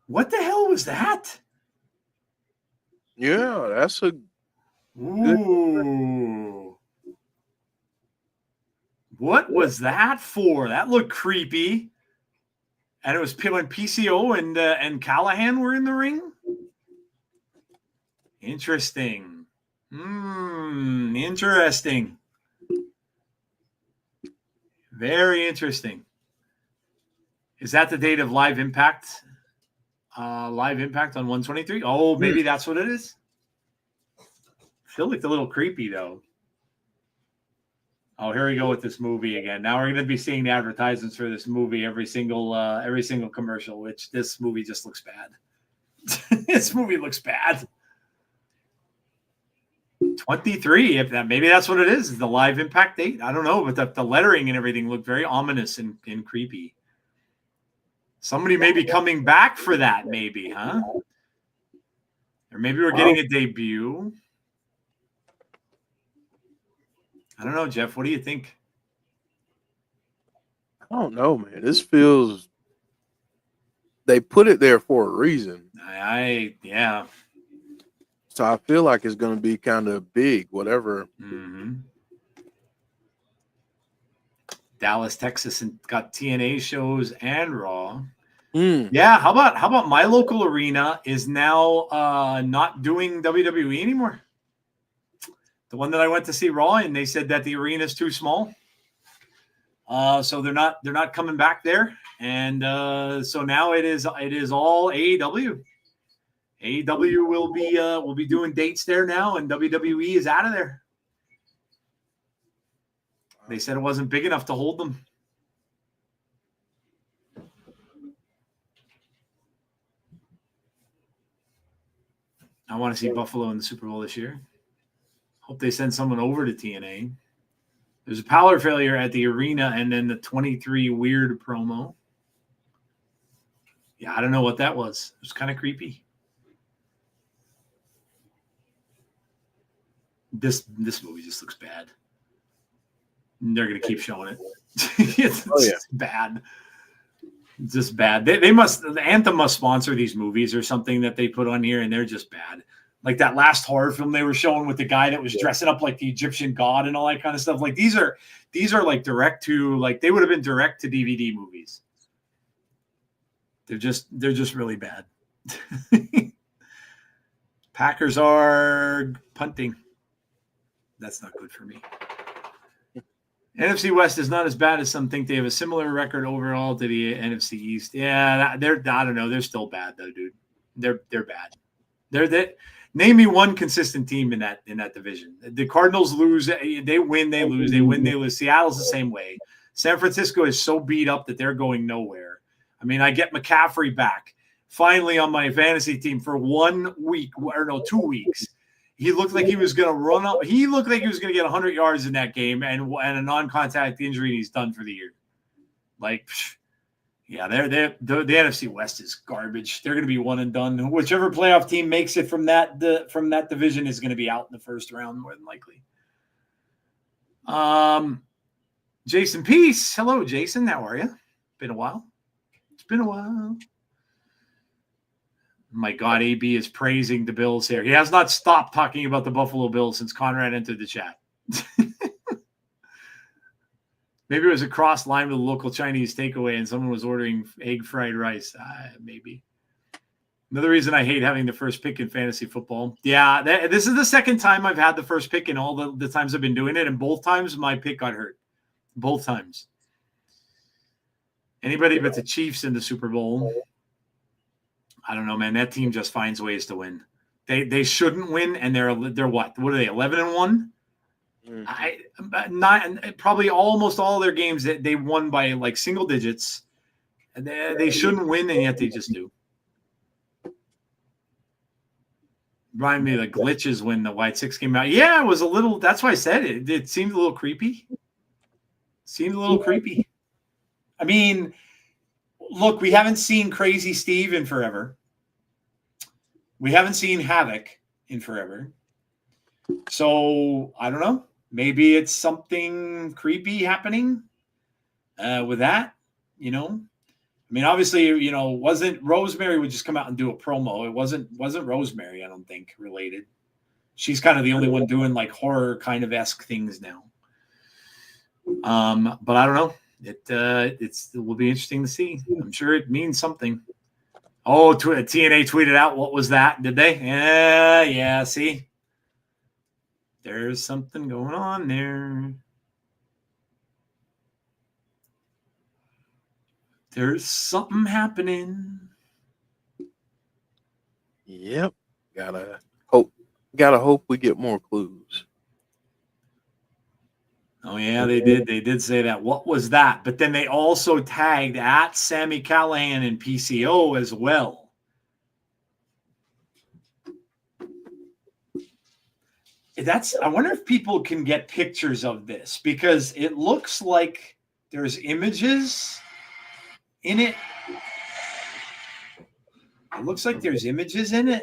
What the hell was that? Yeah, that's a Ooh. What was that for? That looked creepy. And it was when PCO and Callihan were in the ring. Interesting. Interesting. Very interesting. Is that the date of Live Impact? Live Impact on 123? Oh, maybe that's what it is. Feel like a little creepy though. Oh, here we go with this movie again. Now we're going to be seeing the advertisements for this movie every single commercial, which this movie just looks bad. This movie looks bad. 23, maybe that's what it is the Live Impact date. I don't know, but the lettering and everything looked very ominous and creepy. Somebody may be coming back for that, maybe, huh? Or maybe we're getting a debut. I don't know, Jeff. What do you think? I don't know, man. This feels they put it there for a reason. Yeah. So I feel like it's going to be kind of big, whatever. Mm-hmm. Dallas, Texas, and got TNA shows and Raw. Yeah, how about my local arena is now not doing WWE anymore? The one that I went to see Raw, and they said that the arena is too small, so they're not coming back there, and so now it is all AEW. AEW will be doing dates there now, and WWE is out of there. They said it wasn't big enough to hold them. I want to see Buffalo in the Super Bowl this year. Hope they send someone over to TNA. There's a power failure at the arena and then the 23 weird promo. Yeah, I don't know what that was. It was kind of creepy. This movie just looks bad. They're going to keep showing it. It's bad. It's just bad. They must, the Anthem must sponsor these movies or something that they put on here, and they're just bad. Like that last horror film they were showing with the guy that was dressing up like the Egyptian god and all that kind of stuff. Like these are like they would have been direct to DVD movies. They're just really bad. Packers are punting. That's not good for me. NFC West is not as bad as some think. They have a similar record overall to the NFC East. Yeah, they're I don't know. They're still bad though, dude. They're bad. Name me one consistent team in that division. The Cardinals lose, they win, they lose, they win, they lose. Seattle's the same way. San Francisco is so beat up that they're going nowhere. I mean, I get McCaffrey back finally on my fantasy team for 1 week, or no, 2 weeks. He looked like he was going to run up. He looked like he was going to get 100 yards in that game and a non-contact injury, and he's done for the year. Like, yeah, the NFC West is garbage. They're going to be one and done. Whichever playoff team makes it from that division is going to be out in the first round more than likely. Jason Peace. Hello, Jason. How are you? Been a while. It's been a while. My God, AB is praising the Bills here. He has not stopped talking about the Buffalo Bills since Conrad entered the chat. Maybe it was a cross line with a local Chinese takeaway and someone was ordering egg fried rice. Maybe. Another reason I hate having the first pick in fantasy football. Yeah, this is the second time I've had the first pick in all the times I've been doing it, and both times my pick got hurt. Both times. Anybody but the Chiefs in the Super Bowl. I don't know, man. That team just finds ways to win. They shouldn't win, and they're what? What are they? 11-1. Probably almost all their games that they won by like single digits. They shouldn't win, and yet they just do. Remind me of the glitches when the White Six came out. Yeah, it was a little. That's why I said it. It seemed a little creepy. I mean, look, we haven't seen Crazy Steve in forever. We haven't seen Havoc in forever. So I don't know. Maybe it's something creepy happening with that. You know, I mean, obviously, you know, wasn't Rosemary would just come out and do a promo. It wasn't Rosemary, I don't think, related. She's kind of the only one doing like horror kind of esque things now. But I don't know. It will be interesting to see. I'm sure it means something. Oh, TNA tweeted out, what was that? Did they? Yeah. See, there's something going on there. There's something happening. Yep. Gotta hope we get more clues. Oh, yeah, they did. They did say that. What was that? But then they also tagged at Sami Callihan and PCO as well. I wonder if people can get pictures of this, because it looks like there's images in it. It looks like there's images in it.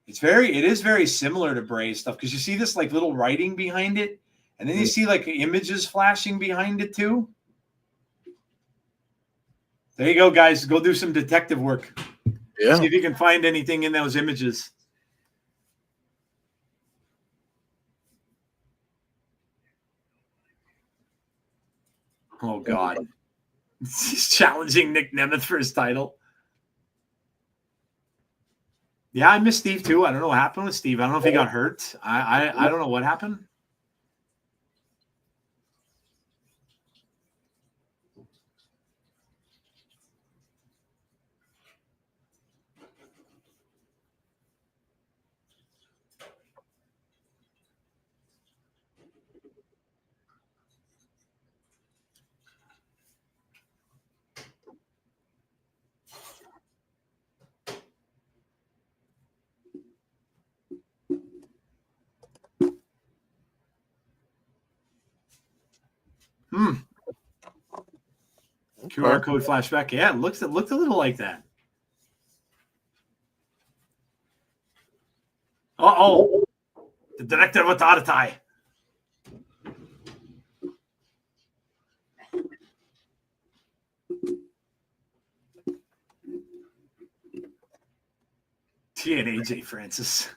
It is very similar to Bray's stuff, because you see this like little writing behind it, and then you see like images flashing behind it too. There you go, guys. Go do some detective work. Yeah. See if you can find anything in those images. Oh, God. He's challenging Nick Nemeth for his title. Yeah, I miss Steve too. I don't know what happened with Steve. I don't know if he got hurt. I don't know what happened. QR code flashback. Yeah, it looked a little like that. Uh-oh. The director of Ataratai. TNA J. Francis.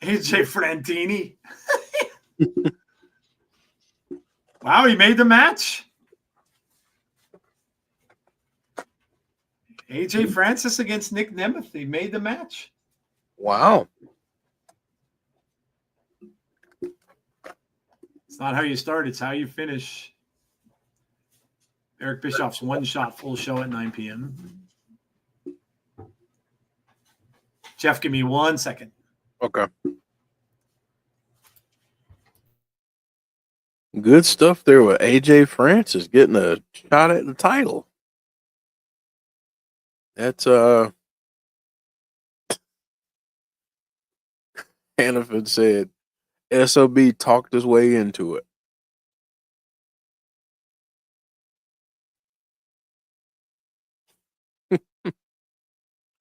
AJ Frantini. Wow, he made the match. AJ Francis against Nick Nemeth. He made the match. Wow. It's not how you start, it's how you finish. Eric Bischoff's one shot full show at 9 p.m. Jeff, give me 1 second. Okay. Good stuff there with AJ Francis getting a shot at the title. That's Hannaford said SOB talked his way into it.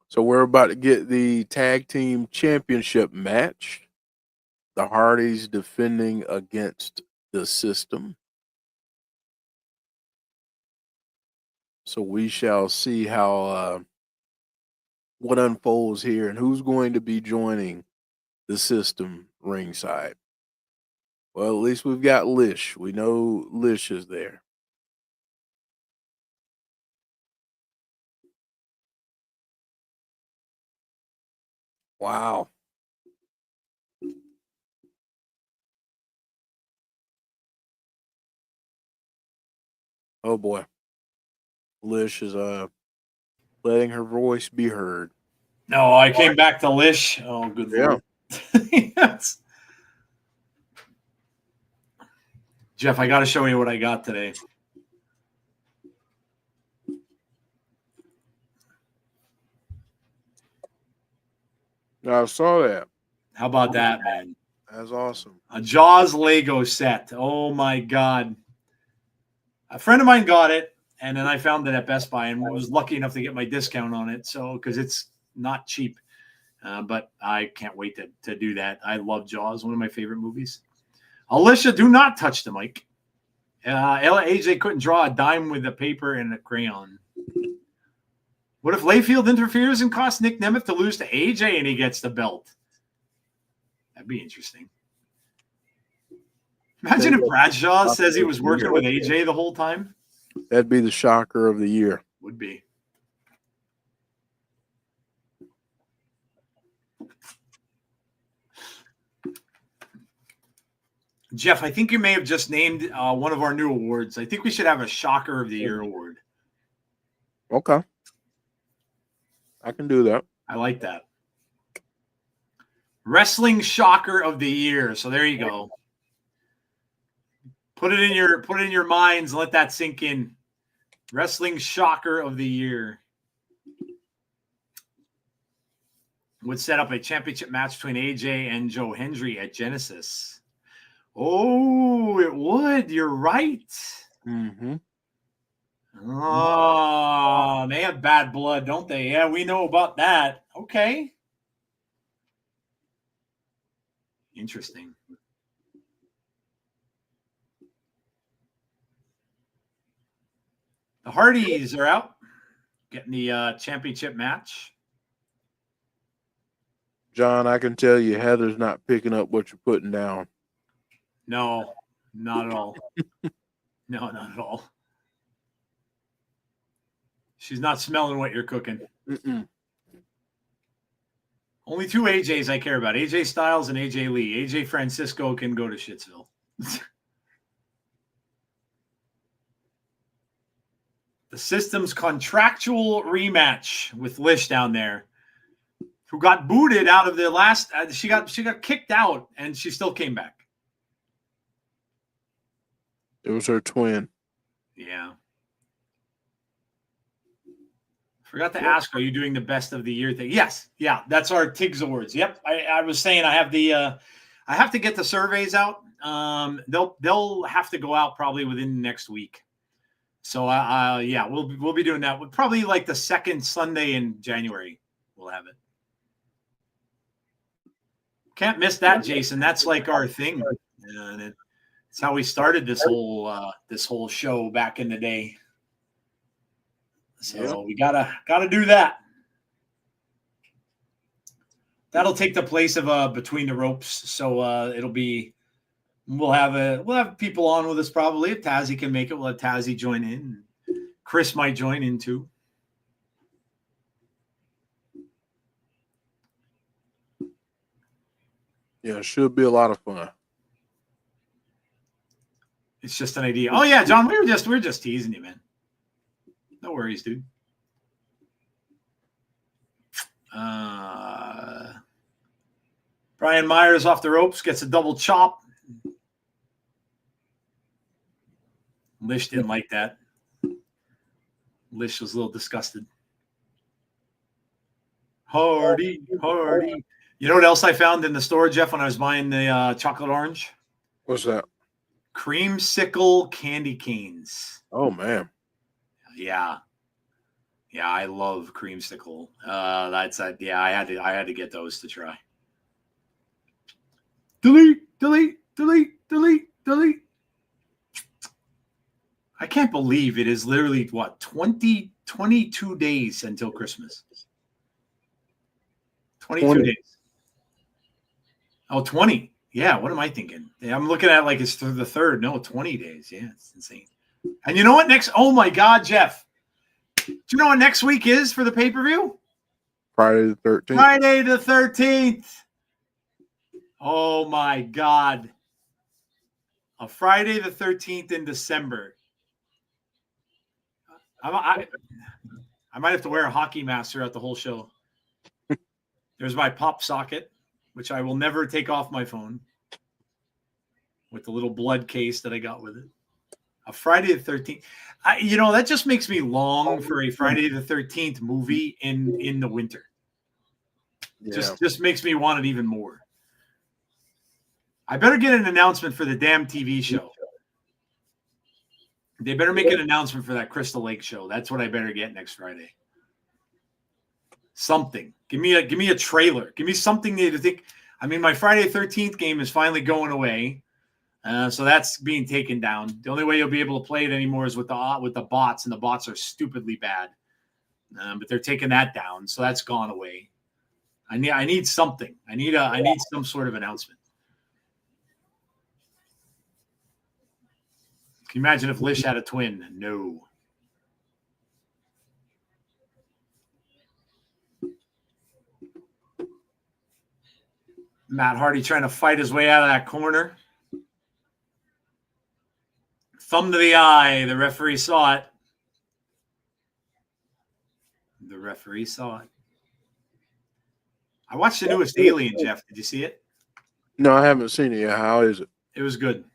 So we're about to get the tag team championship match. The Hardys defending against the System. So we shall see how what unfolds here and who's going to be joining the System ringside. Well, at least we've got Lish. We know Lish is there. Wow. Oh boy. Lish is letting her voice be heard. No, I came back to Lish. Oh, good Lord. Yes. Jeff, I got to show you what I got today. I saw that. How about that, man? That's awesome. A Jaws Lego set. Oh, my God. A friend of mine got it, and then I found it at Best Buy and was lucky enough to get my discount on it. So, because it's not cheap. But I can't wait to do that. I love Jaws, one of my favorite movies. Alicia, do not touch the mic. AJ couldn't draw a dime with a paper and a crayon. What if Layfield interferes and costs Nick Nemeth to lose to AJ and he gets the belt? That'd be interesting. Imagine if Bradshaw says he was working with AJ the whole time. That'd be the shocker of the year. Would be. Jeff, I think you may have just named one of our new awards. I think we should have a Shocker of the Year award. Okay. I can do that. I like that. Wrestling Shocker of the Year. So there you go. Put it in your minds. Let that sink in. Wrestling Shocker of the Year would set up a championship match between AJ and Joe Hendry at Genesis. Oh, it would. You're right. Mm-hmm. Oh, they have bad blood, don't they? Yeah, we know about that. Okay. Interesting. The Hardys are out, getting the championship match. John, I can tell you Heather's not picking up what you're putting down. No, not at all. No, not at all. She's not smelling what you're cooking. Mm-mm. Only two AJs I care about, AJ Styles and AJ Lee. AJ Francisco can go to Shitsville. The System's contractual rematch with Lish down there, who got booted out of the last. She got kicked out, and she still came back. It was her twin. Yeah. Forgot to ask, are you doing the best of the year thing? Yes. Yeah, that's our TIGS awards. Yep. I was saying I have I have to get the surveys out. They'll have to go out probably within the next week. So yeah, we'll be doing that. Probably like the second Sunday in January. We'll have it. Can't miss that, Jason. That's like our thing. And it's how we started this whole show back in the day. So we gotta do that. That'll take the place of Between the Ropes. So it'll be we'll have people on with us probably. If Tazzy can make it, we'll have Tazzy join in. Chris might join in too. Yeah, it should be a lot of fun. It's just an idea. Oh yeah, John, we're just teasing you, man. No worries, dude. Brian Myers off the ropes, gets a double chop. Lish didn't like that. Lish was a little disgusted. Hardy. You know what else I found in the store, Jeff, when I was buying the chocolate orange? What's that? Creamsicle candy canes. Oh man. Yeah, I love creamsicle. I had to get those to try. Delete. I can't believe it is literally 22 days until Christmas. 22 days. Oh, 20. Yeah, what am I thinking? I'm looking at like it's through the 3rd. No, 20 days. Yeah, it's insane. And you know what oh my God, Jeff. Do you know what next week is for the pay-per-view? Friday the 13th. Friday the 13th. Oh my God. A Friday the 13th in December. I might have to wear a hockey mask throughout the whole show. There's my pop socket, which I will never take off my phone, with the little blood case that I got with it. A Friday the 13th. That just makes me long for a Friday the 13th movie in the winter. Yeah. Just makes me want it even more. I better get an announcement for the damn TV show. They better make an announcement for that Crystal Lake show. That's what I better get next Friday. Something. Give me a trailer. Give me something to think. I mean, my Friday 13th game is finally going away. So that's being taken down. The only way you'll be able to play it anymore is with the bots, and the bots are stupidly bad. But they're taking that down, so that's gone away. I need something. I need some sort of announcement. Can you imagine if Lish had a twin? No. Matt Hardy trying to fight his way out of that corner. Thumb to the eye. The referee saw it. I watched the newest Alien, Jeff. Did you see it? No, I haven't seen it yet. How is it? It was good.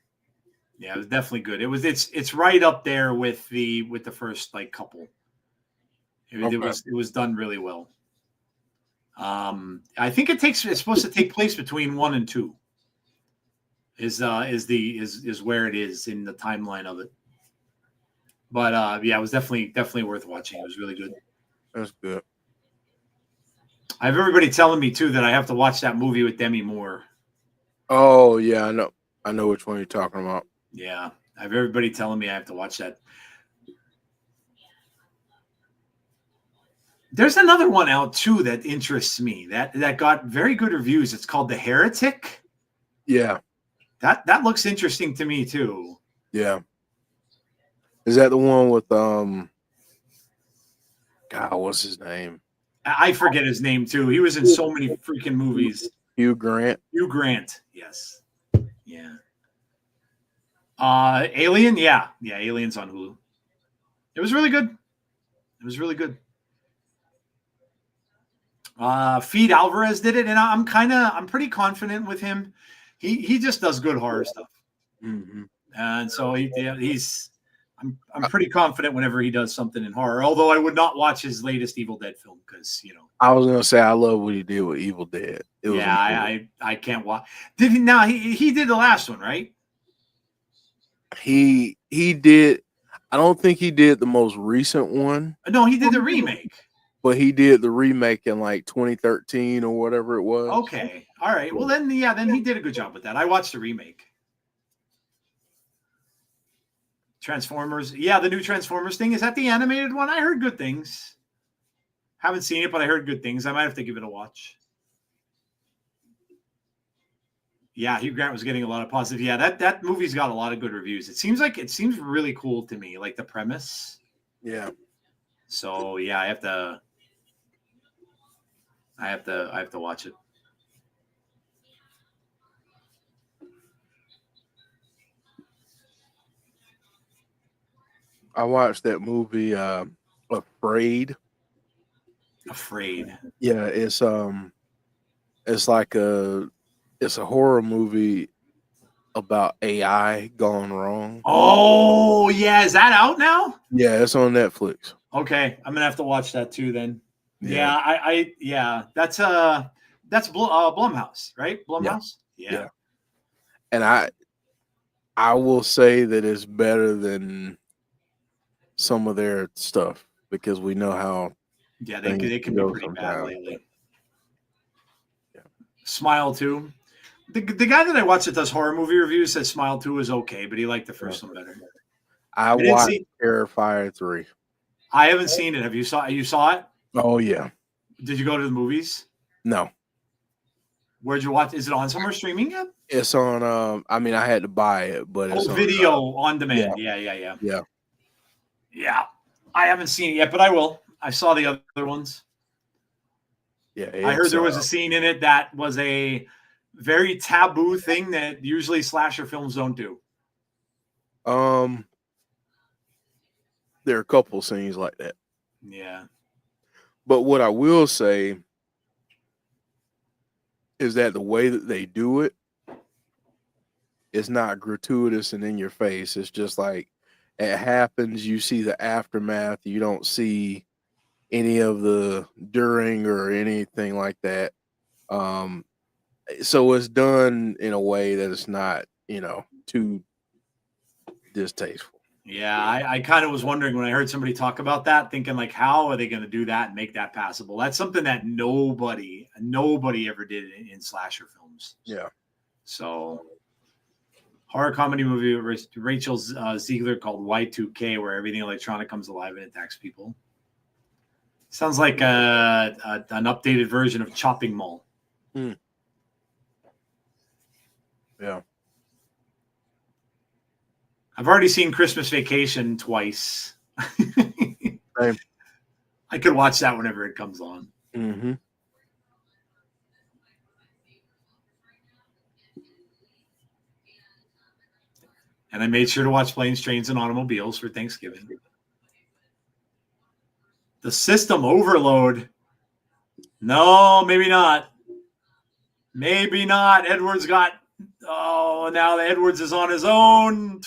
Yeah, it was definitely good. It's right up there with the first couple. It was done really well. I think it's supposed to take place between 1 and 2. Is where it is in the timeline of it. But it was definitely worth watching. It was really good. That's good. I have everybody telling me too that I have to watch that movie with Demi Moore. Oh yeah, I know which one you're talking about. Yeah, I have everybody telling me I have to watch that. There's another one out too that interests me that got very good reviews. It's called The Heretic. Yeah. That looks interesting to me too. Yeah. Is that the one with God, what's his name? I forget his name too. He was in so many freaking movies. Hugh Grant. Yes. Yeah. Alien, yeah, Alien's on Hulu. It was really good. Feed Alvarez did it, and I'm pretty confident with him. He just does good horror stuff. Mm-hmm. And so I'm pretty confident whenever he does something in horror. Although I would not watch his latest Evil Dead film because I was gonna say I love what he did with Evil Dead. I can't watch. Did he? Now he did the last one, right? He did. I don't think he did the most recent one. No, he did the remake. But he did the remake in 2013 or whatever it was. Okay. All right. Well, then he did a good job with that. I watched the remake. Transformers. Yeah, the new Transformers thing. Is that the animated one? I heard good things. Haven't seen it, but I heard good things. I might have to give it a watch. Yeah, Hugh Grant was getting a lot of positive. Yeah, that movie's got a lot of good reviews. It seems really cool to me, like the premise. Yeah. So yeah, I have to watch it. I watched that movie, Afraid. Afraid. Yeah, it's like it's a horror movie about AI gone wrong. Oh yeah, is that out now? Yeah, it's on Netflix. Okay, I'm gonna have to watch that too then. Yeah. Yeah, that's Blumhouse, right? Yeah. Blumhouse. Yeah. And I will say that it's better than some of their stuff because we know how Yeah, they things can be go pretty bad sometimes. lately. Yeah. Smile 2. The guy that I watched that does horror movie reviews said Smile 2 is okay, but he liked the first one better. I didn't watched see. Terrifier 3. I haven't seen it. Have you saw it? Oh yeah. Did you go to the movies? No. Where'd you watch? Is it on somewhere streaming yet? It's on I mean I had to buy it, but it's on video on demand. Yeah. Yeah. I haven't seen it yet, but I will. I saw the other ones. Yeah. I heard there was a scene in it that was a very taboo thing that usually slasher films don't do. There are a couple scenes like that. Yeah. But what I will say is that the way that they do it is not gratuitous and in your face. It's just like it happens, you see the aftermath, you don't see any of the during or anything like that. So it's done in a way that it's not, too distasteful. Yeah, I kind of was wondering when I heard somebody talk about that, thinking like, how are they going to do that and make that passable? That's something that nobody ever did in slasher films. Yeah. So, horror comedy movie with Rachel Ziegler called Y2K, where everything electronic comes alive and attacks people. Sounds like an updated version of Chopping Mall. Yeah. I've already seen Christmas Vacation twice. Same. I could watch that whenever it comes on. Mm-hmm. And I made sure to watch Planes, Trains, and Automobiles for Thanksgiving. The System Overload. No, maybe not. Maybe not. Edwards got... Oh, now Edwards is on his own.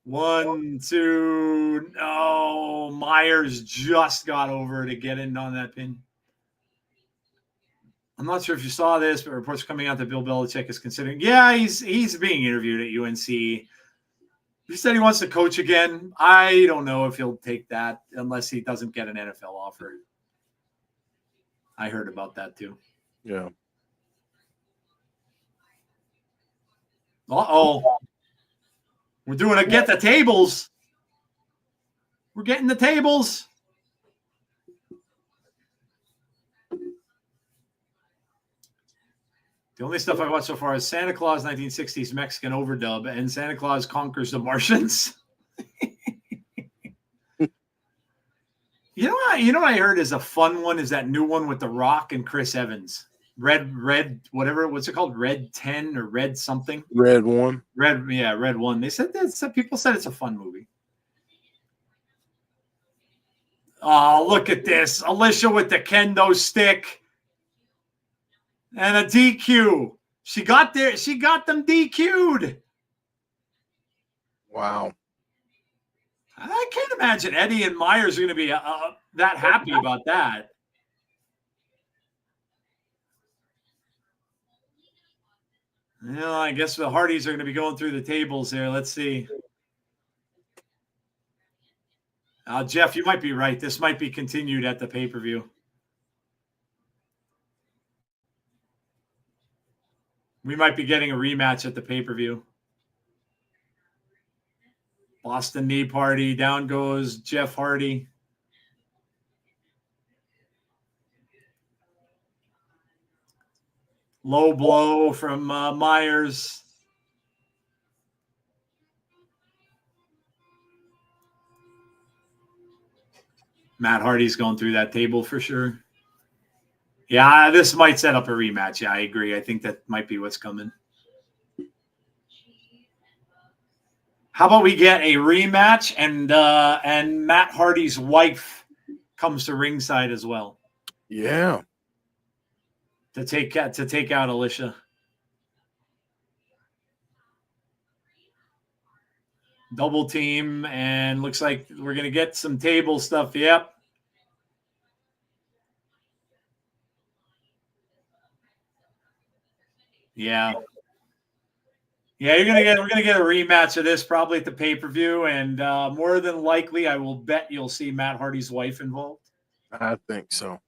One, two. No, Myers just got over to get in on that pin. I'm not sure if you saw this, but reports coming out that Bill Belichick is considering. Yeah, he's being interviewed at UNC. He said he wants to coach again. I don't know if he'll take that unless he doesn't get an NFL offer. I heard about that too. Yeah. Uh-oh. We're doing a get the tables. We're getting the tables. The only stuff I've watched so far is Santa Claus 1960s Mexican overdub and Santa Claus Conquers the Martians. You know what I heard is a fun one is that new one with The Rock and Chris Evans. Red, whatever. What's it called? Red 10 or Red something? Red 1. Red 1. They said that people said it's a fun movie. Oh, look at this. Alicia with the kendo stick. And a DQ. She got them DQ'd. Wow. I can't imagine Eddie and Myers are going to be that happy about that. I guess the Hardys are going to be going through the tables here. Let's see. Jeff, you might be right. This might be continued at the pay-per-view. We might be getting a rematch at the pay-per-view. Boston Knee Party. Down goes Jeff Hardy. Low blow from Myers. Matt Hardy's going through that table for sure. Yeah, this might set up a rematch. Yeah, I agree. I think that might be what's coming. How about we get a rematch and Matt Hardy's wife comes to ringside as well. Yeah. To take out Alicia. Double team, and looks like we're gonna get some table stuff. Yep. Yeah. Yeah, we're gonna get a rematch of this probably at the pay-per-view, and more than likely, I will bet you'll see Matt Hardy's wife involved. I think so.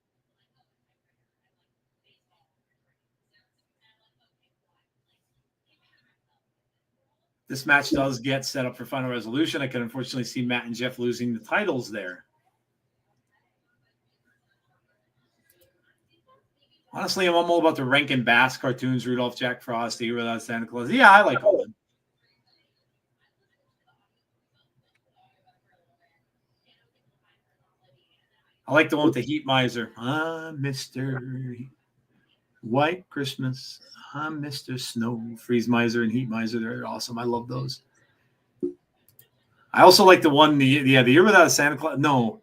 This match does get set up for Final Resolution. I can unfortunately see Matt and Jeff losing the titles there. Honestly, I'm all about the Rankin Bass cartoons, Rudolph, Jack Frost, Here Without Santa Claus. Yeah, I like all of them. I like the one with the Heat Miser. I'm Mr. White Christmas. I'm Mr. Snow. Freeze Miser and Heat Miser. They're awesome. I love those. I also like the one, the Year Without a Santa Claus. No,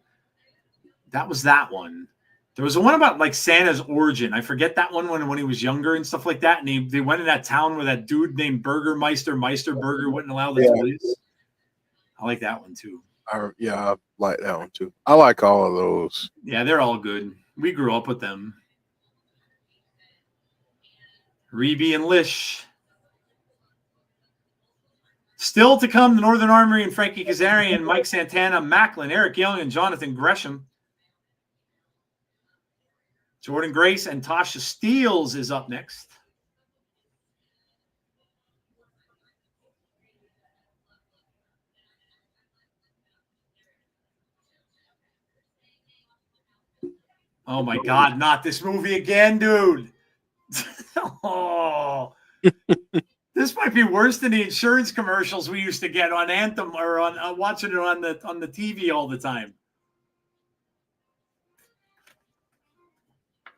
that was that one. There was one about like Santa's origin. I forget that one when he was younger and stuff like that. And they went in that town where that dude named Meister Burger wouldn't allow the toys. I like that one too. I like that one too. I like all of those. Yeah, they're all good. We grew up with them. Reby and Lish. Still to come, the Northern Armory and Frankie Kazarian, Mike Santana, Maclin, Eric Young, and Jonathan Gresham. Jordynne Grace and Tasha Steelz is up next. Oh my God, not this movie again, dude. Oh. This might be worse than the insurance commercials we used to get on Anthem or on watching it on the TV all the time.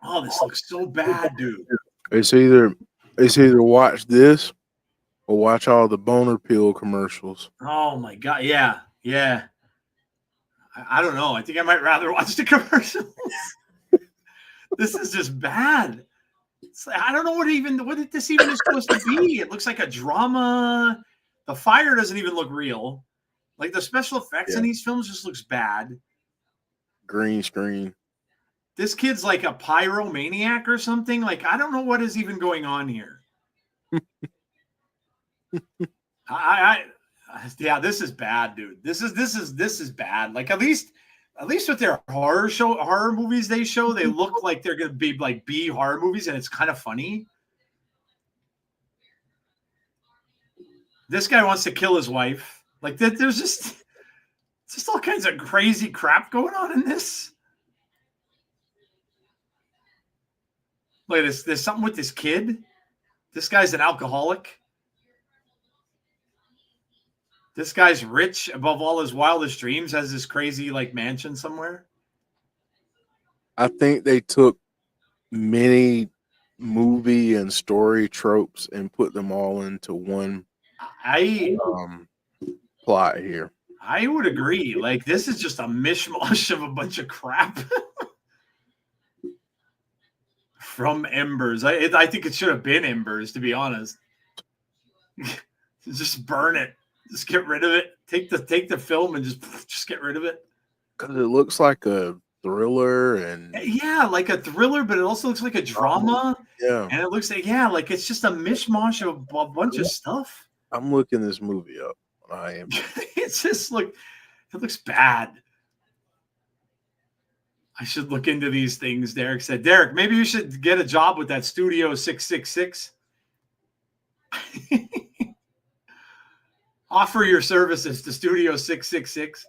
Oh, this looks so bad, dude. It's either watch this or watch all the boner pill commercials. Oh my God, yeah. I don't know. I think I might rather watch the commercials. This is just bad. I don't know what this even is supposed to be. It looks like a drama. The fire doesn't even look real. Like the special effects in these films just looks bad. Green screen. This kid's like a pyromaniac or something. Like I don't know what is even going on here. Yeah, this is bad, dude. This is bad. Like at least with their horror movies they show, they look like they're gonna be like B horror movies, and it's kind of funny. This guy wants to kill his wife. Like there's just all kinds of crazy crap going on in this. Look at this. There's something with this kid. This guy's an alcoholic. This guy's rich above all his wildest dreams, has this crazy like mansion somewhere. I think they took many movie and story tropes and put them all into one plot here. I would agree. Like this is just a mishmash of a bunch of crap. From Embers. I think it should have been Embers, to be honest. Just burn it. Just get rid of it. Take the film and just get rid of it. Because it looks like a thriller and like a thriller, but it also looks like a drama. Yeah. And it looks like it's just a mishmash of a bunch of stuff. I'm looking this movie up. I am. It's just it looks bad. I should look into these things, Derek said. Derek, maybe you should get a job with that Studio 666. Offer your services to Studio 666.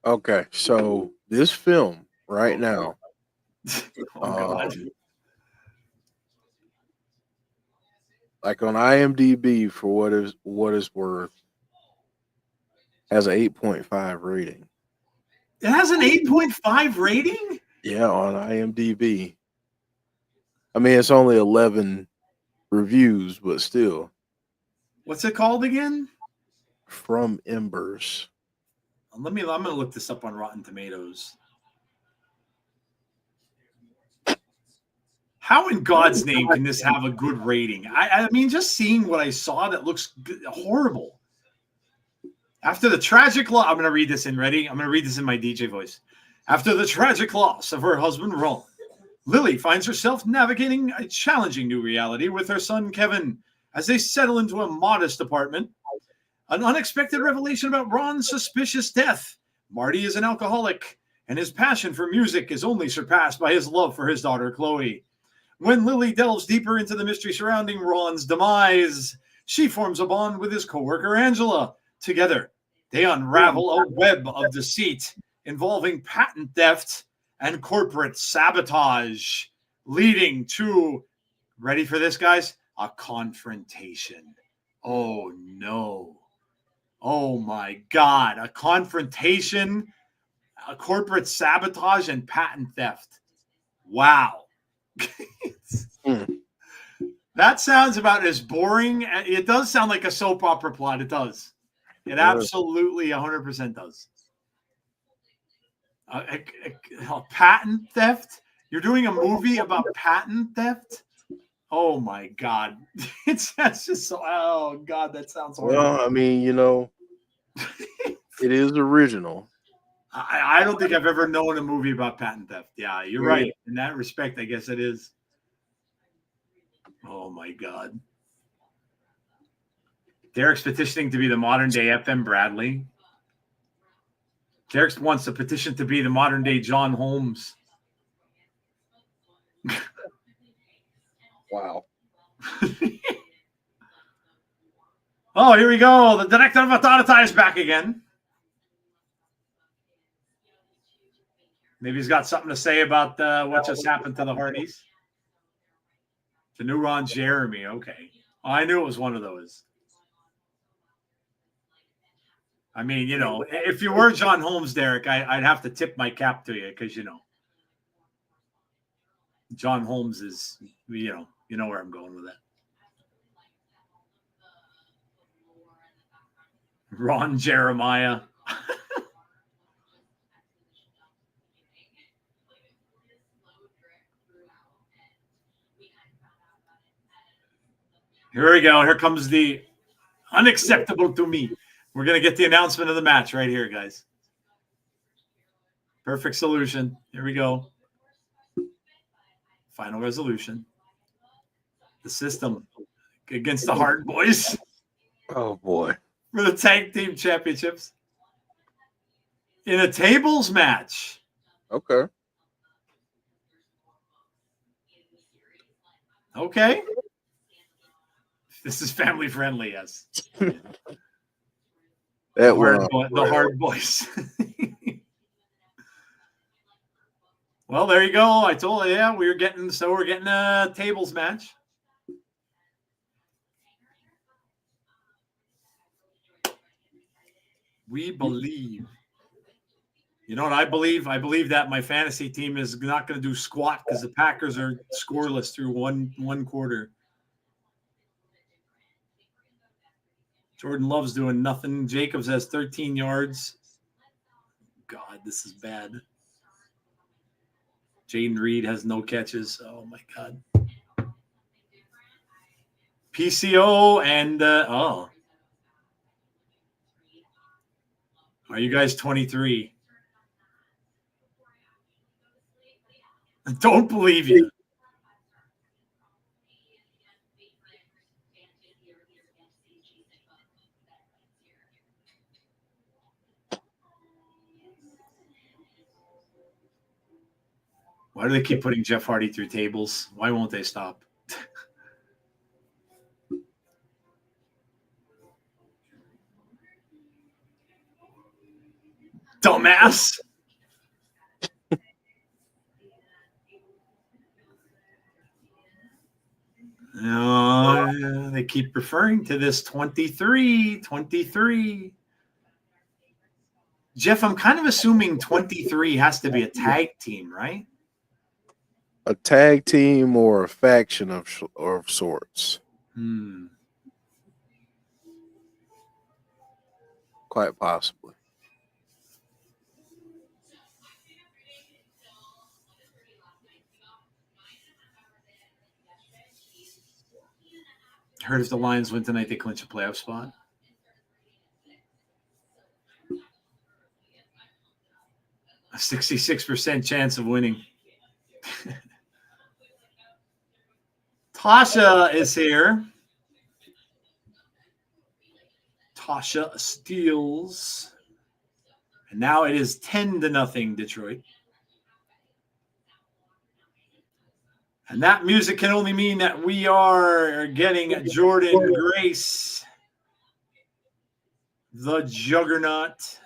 Okay, so this film right now, oh God. Like on IMDb, for what is worth, has an 8.5 rating. It has an 8.5 rating? Yeah, on IMDb. I mean, it's only 11 reviews, but still. What's it called again? From Embers. I'm gonna look this up on Rotten Tomatoes. How in God's name can this have a good rating? I mean, just seeing what I saw, that looks horrible. After the tragic loss, I'm going to read this in. Ready? I'm going to read this in my DJ voice. After the tragic loss of her husband, Ron, Lily finds herself navigating a challenging new reality with her son, Kevin, as they settle into a modest apartment. An unexpected revelation about Ron's suspicious death. Marty is an alcoholic, and his passion for music is only surpassed by his love for his daughter, Chloe. When Lily delves deeper into the mystery surrounding Ron's demise, she forms a bond with his coworker, Angela. Together, they unravel a web of deceit involving patent theft and corporate sabotage, leading to, ready for this, guys? A confrontation. Oh, no. Oh, my God. A confrontation, a corporate sabotage, and patent theft. Wow. That sounds about as boring. It does sound like a soap opera plot. It does. It absolutely 100% does. Patent theft? You're doing a movie about patent theft? Oh my God. That's just so, oh God, that sounds horrible. Well, I mean, it is original. I don't think I've ever known a movie about patent theft. Yeah, you're right. In that respect, I guess it is. Oh my God. Derek's petitioning to be the modern day FM Bradley. Derek wants a petition to be the modern day John Holmes. Wow. Oh, here we go. The director of Authority is back again. Maybe he's got something to say about what just happened to the Hardys. The new Ron Jeremy. Okay. Oh, I knew it was one of those. I mean, if you were John Holmes, Derek, I'd have to tip my cap to you because, John Holmes is, you know where I'm going with that. Ron Jeremiah. Here we go. Here comes the unacceptable to me. We're going to get the announcement of the match right here, guys. Perfect solution. Here we go. Final resolution. The system against the Hard Boys. Oh, boy. For the Tag Team Championships. In a tables match. Okay. Okay. This is family friendly, yes. The Hard Boys. Well, there you go. I told you, yeah, we're getting a tables match. We believe. You know what I believe? I believe that my fantasy team is not going to do squat because the Packers are scoreless through one quarter. Jordan Love's doing nothing. Jacobs has 13 yards. God, this is bad. Jaden Reed has no catches. Oh, my God. PCO and, Are you guys 23? Don't believe you. Why do they keep putting Jeff Hardy through tables? Why won't they stop? Dumbass. They keep referring to this 23. Jeff, I'm kind of assuming 23 has to be a tag team, right? A tag team or a faction of sorts. Quite possibly. Heard if the Lions win tonight, they clinch a playoff spot. A 66% chance of winning. Tasha is here. Tasha Steelz. And now it is 10-0 Detroit. And that music can only mean that we are getting Jordynne Grace, the Juggernaut.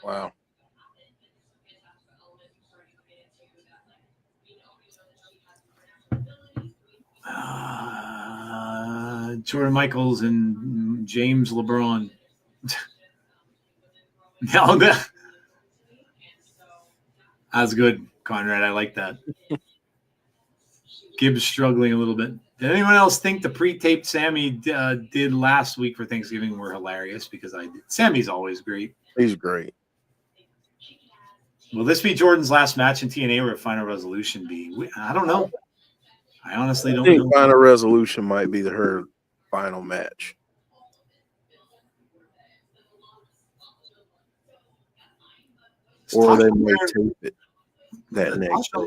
Wow. Jordan Michaels and James LeBron. No, that's good, Conrad. I like that. Gibbs struggling a little bit. Did anyone else think the pre-taped Sami did last week for Thanksgiving were hilarious? Because I did. Sami's always great. He's great. Will this be Jordan's last match in TNA or a final resolution be? I don't know. I honestly don't know. Final resolution might be her final match. Or they may tape it that next day.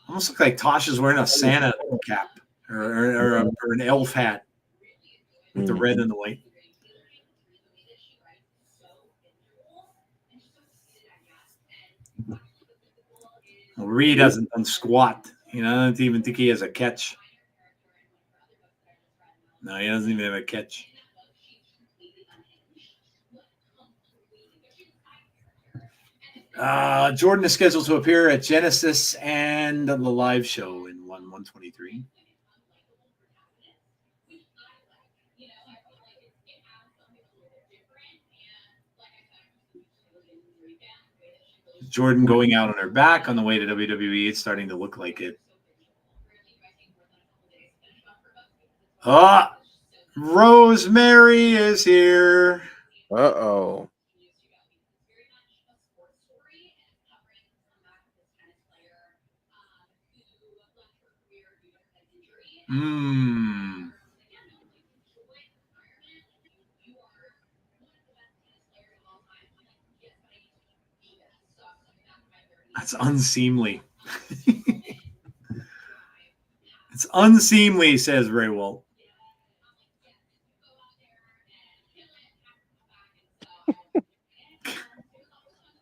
Almost look like Tasha's wearing a Santa cap or an elf hat with the red and the white. Well, Reed hasn't done squat. I don't even think he has a catch. No, he doesn't even have a catch. Jordynne is scheduled to appear at Genesis and the live show in 1/123. Jordynne going out on her back on the way to WWE. It's starting to look like it. Rosemary is here. Uh-oh. That's unseemly. It's unseemly, says Ray Walt.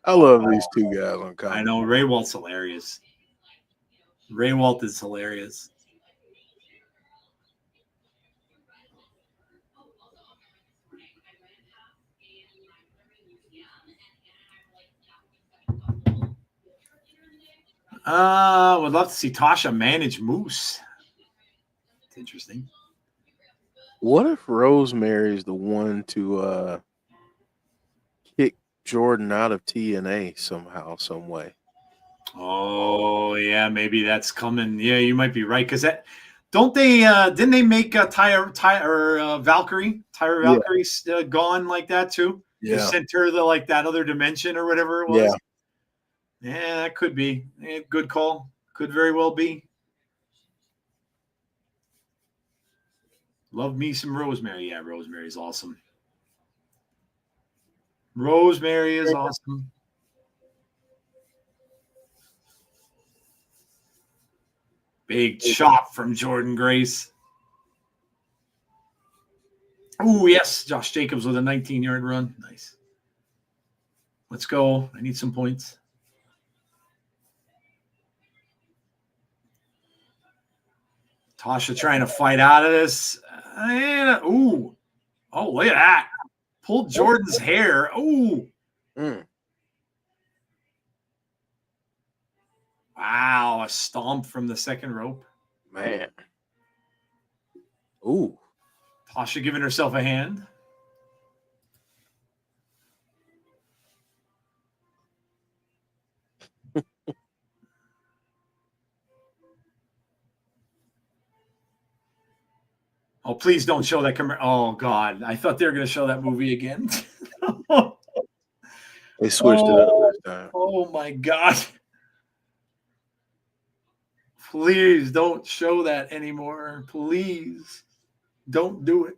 I love these two guys on commentary. I know. Ray Walt's hilarious. Ray Walt is hilarious. Would love to see Tasha manage Moose. It's interesting. What if Rosemary's the one to kick Jordynne out of TNA somehow, some way? Oh yeah, maybe that's coming. Yeah, you might be right. Because that don't they? Didn't they make Valkyrie gone like that too? Yeah, they sent her that other dimension or whatever it was. Yeah, that could be. Good call. Could very well be. Love me some Rosemary. Yeah, Rosemary's awesome. Rosemary is awesome. Big chop from Jordynne Grace. Oh, yes. Josh Jacobs with a 19-yard run. Nice. Let's go. I need some points. Tasha trying to fight out of this. Ooh. Oh, look at that. Pulled Jordynne's hair. Ooh. Wow. A stomp from the second rope. Man. Ooh. Tasha giving herself a hand. Oh, please don't show that camera. Oh, God. I thought they were going to show that movie again. They switched it up this time. Oh, my God. Please don't show that anymore. Please. Don't do it.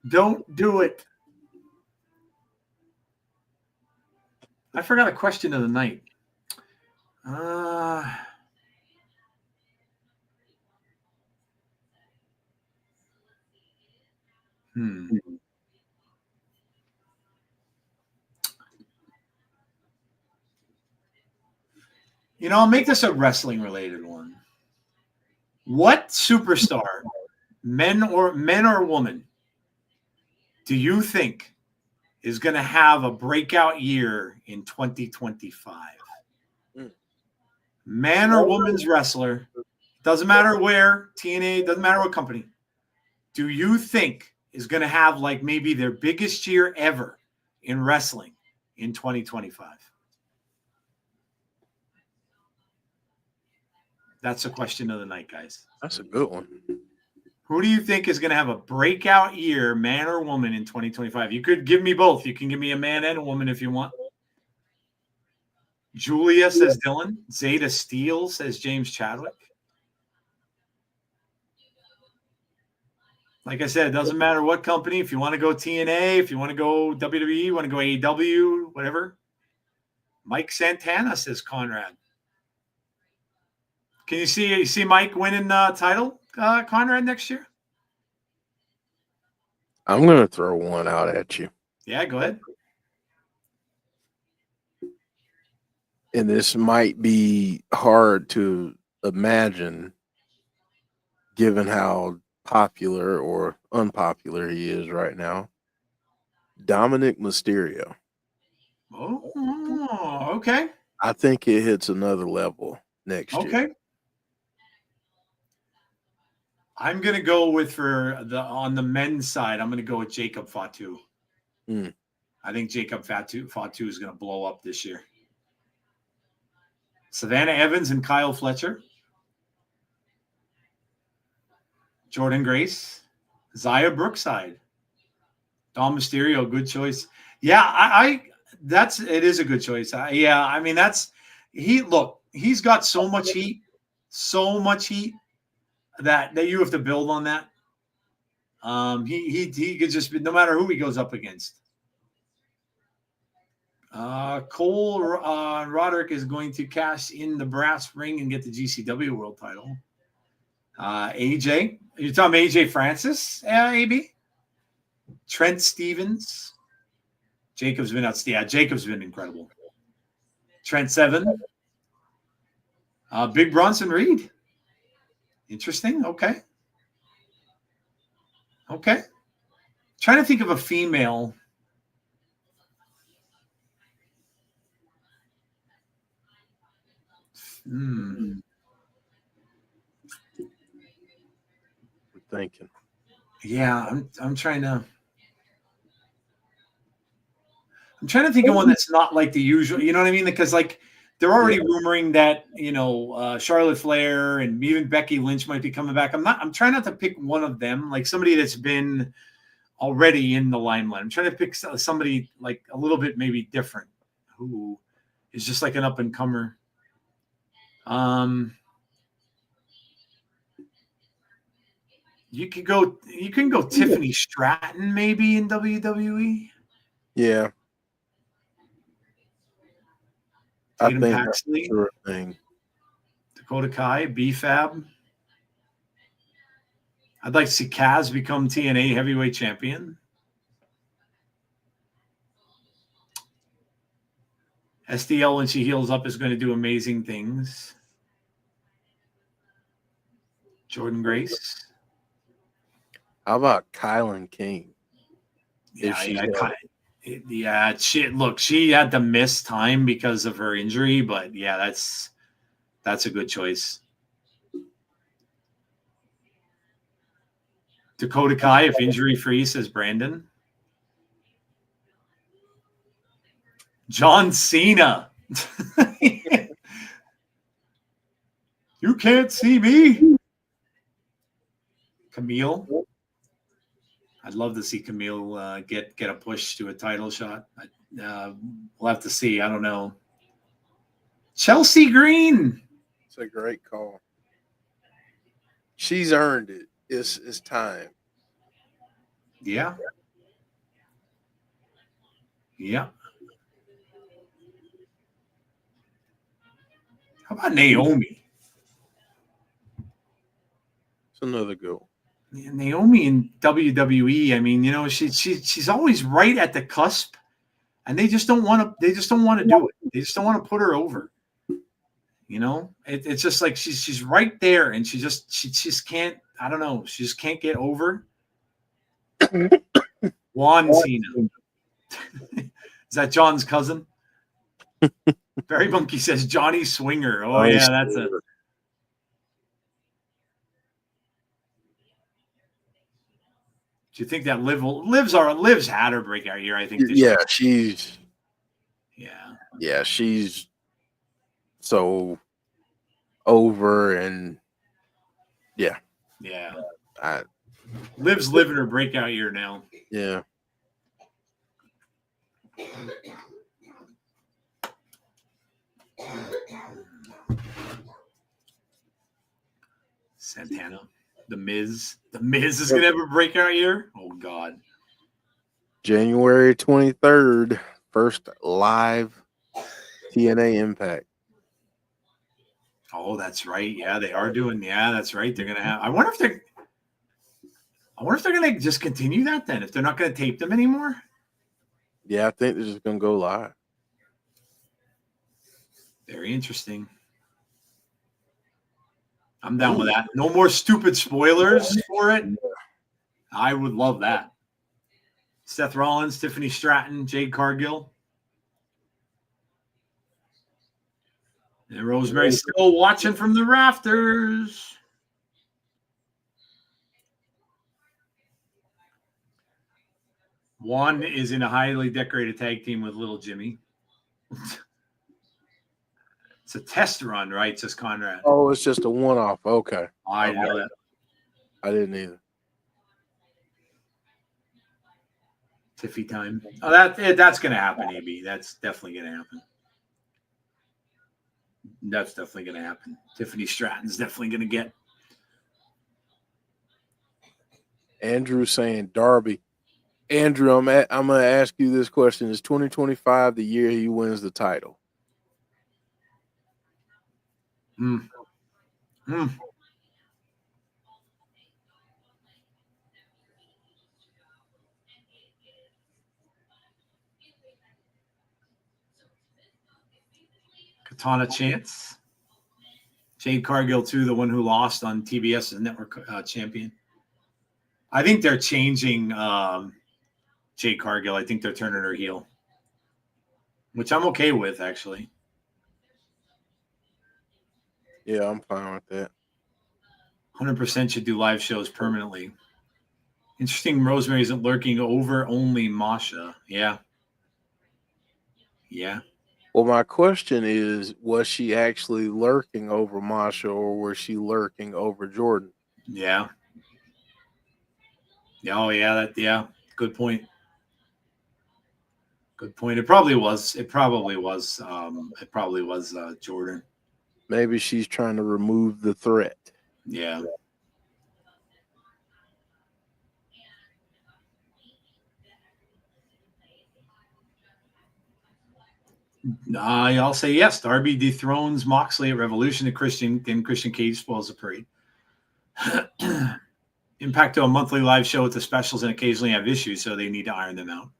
Don't do it. I forgot a question of the night. You know, I'll make this a wrestling related one. What superstar, men or woman, do you think is going to have a breakout year in 2025? Man or woman's wrestler, doesn't matter where, TNA, doesn't matter what company, do you think is going to have like maybe their biggest year ever in wrestling in 2025? That's a question of the night, guys. That's a good one. Who do you think is going to have a breakout year, man or woman, in 2025? You could give me both. You can give me a man and a woman if you want. Julia says Dylan. Zeta Steele says James Chadwick. Like I said, it doesn't matter what company. If you want to go TNA, if you want to go WWE, you want to go AEW, whatever. Mike Santana says Conrad. Can you see Mike winning title, Conrad, next year? I'm going to throw one out at you. Yeah, go ahead. And this might be hard to imagine given how popular or unpopular he is right now. Dominic Mysterio. Oh, okay. I think it hits another level next year. Okay. I'm going to go with on the men's side, I'm going to go with Jacob Fatu. I think Jacob Fatu is going to blow up this year. Savannah Evans and Kyle Fletcher. Jordynne Grace. Zaya Brookside. Dom Mysterio, good choice. Yeah, it is a good choice. I mean, he's got so much heat that you have to build on that. He could just be, no matter who he goes up against. Cole Roderick is going to cash in the brass ring and get the GCW world title. AJ, you're talking AJ Francis, AB? Trent Stevens. Jacob's been outstanding. Yeah, Jacob's been incredible. Trent Seven. Big Bronson Reed. Interesting. Okay. Trying to think of a female. I'm thinking. Yeah, I'm trying to think of one that's not like the usual, you know what I mean? Because like they're already rumoring that, Charlotte Flair and even Becky Lynch might be coming back. I'm trying not to pick one of them, like somebody that's been already in the limelight. I'm trying to pick somebody like a little bit maybe different who is just like an up and comer. You can go Tiffany Stratton maybe in WWE. Yeah. Tatum I think Paxley, that's sure thing. Dakota Kai, B-Fab. I'd like to see Kaz become TNA heavyweight champion. SDL, when she heals up, is going to do amazing things. Jordynne Grace. How about Kylan King? Yeah, she had to miss time because of her injury, but yeah, that's a good choice. Dakota Kai, if injury free, says Brandon. John Cena. You can't see me. Camille. I'd love to see Camille get a push to a title shot. We'll have to see. I don't know. Chelsea Green. It's a great call. She's earned it. It's time. Yeah. Yeah. How about Naomi? It's another goal. Naomi in WWE. I mean, she's always right at the cusp, and they just don't want to. They just don't want to do it. They just don't want to put her over. It's just like she's right there, and she just can't. I don't know. She just can't get over. Juan Cena. Is that John's cousin? Barry Monkey says Johnny Swinger. Oh yeah, that's a. Do you think that Liv's had her breakout year? I think. She's so over, and yeah. Liv's living her breakout year now. Yeah. Santana. The Miz is going to have a breakout year? Oh, God. January 23rd, first live TNA Impact. Oh, that's right. Yeah, they are doing. Yeah, that's right. They're going to have. I wonder if they're going to just continue that then, if they're not going to tape them anymore. Yeah, I think they're just going to go live. Very interesting. I'm down with that. No more stupid spoilers for it. I would love that. Seth Rollins, Tiffany Stratton, Jade Cargill. And Rosemary's still watching from the rafters. Juan is in a highly decorated tag team with Little Jimmy. It's a test run, right? Says Conrad. Oh, it's just a one-off. Okay. I didn't know that. I didn't either. Tiffy time. Oh, that's going to happen, AB. That's definitely going to happen. That's definitely going to happen. Tiffany Stratton's definitely going to get. Andrew saying Darby. Andrew, I'm going to ask you this question. Is 2025 the year he wins the title? Katana Chance. Jade Cargill, too, the one who lost on TBS as network champion. I think they're changing Jade Cargill. I think they're turning her heel, which I'm okay with, actually. Yeah, I'm fine with that. 100% should do live shows permanently. Interesting. Rosemary isn't lurking over only Masha. Yeah. Yeah. Well, my question is, was she actually lurking over Masha, or was she lurking over Jordynne? Yeah. Oh, yeah. Good point. Good point. It probably was Jordynne. Maybe she's trying to remove the threat. Yeah. I'll say yes. Darby dethrones Moxley at Revolution, and Christian Cage spoils the parade. Impact to a monthly live show with the specials and occasionally have issues, so they need to iron them out.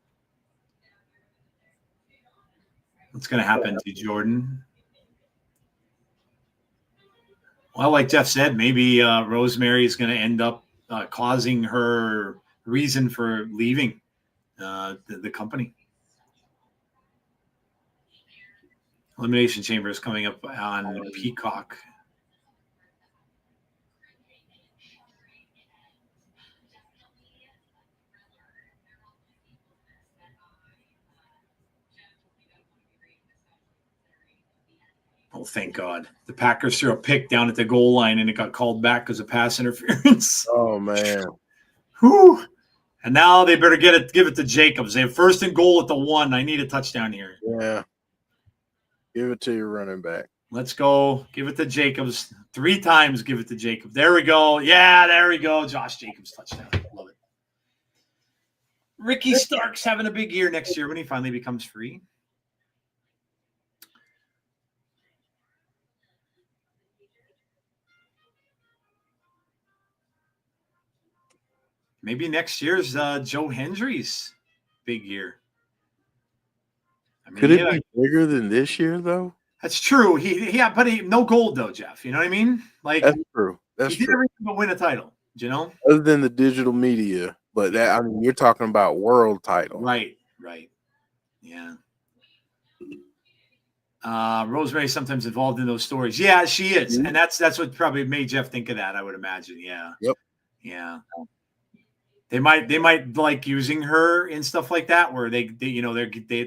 What's going to happen to Jordynne? Well, like Jeff said, maybe Rosemary is going to end up causing her reason for leaving the company. Elimination Chamber is coming up on Peacock. Oh, thank God. The Packers threw a pick down at the goal line, and it got called back because of pass interference. Oh, man. Whew. And now they better give it to Jacobs. They have 1st and goal at the 1. I need a touchdown here. Yeah. Give it to your running back. Let's go. Give it to Jacobs. 3 times give it to Jacobs. There we go. Yeah, there we go. Josh Jacobs touchdown. Love it. Ricky Stark's having a big year next year when he finally becomes free. Maybe next year's Joe Hendry's big year. I mean, could it be bigger than this year, though? That's true. But no gold though, Jeff. You know what I mean? Like that's true. That's he did true. everything but win a title. You know, other than the digital media, but that, I mean, you're talking about world title, right? Yeah. Rosemary's sometimes involved in those stories. Yeah, she is, and that's what probably made Jeff think of that. I would imagine. Yeah. Yep. Yeah. They might like using her and stuff like that, where they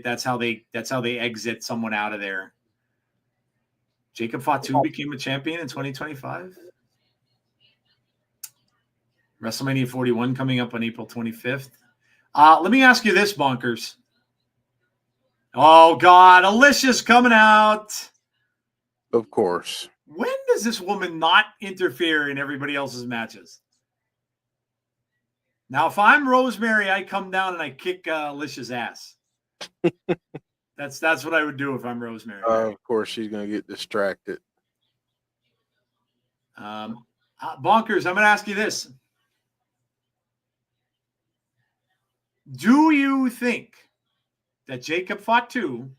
that's how they exit someone out of there. Jacob Fatu became a champion in 2025. WrestleMania 41 coming up on April 25th. Let me ask you this, Bonkers. Oh God, Alicia's coming out. Of course. When does this woman not interfere in everybody else's matches? Now, if I'm Rosemary, I come down and I kick Alicia's ass. That's what I would do if I'm Rosemary. Of course, she's going to get distracted. Bonkers, I'm going to ask you this. Do you think that Jacob Fatu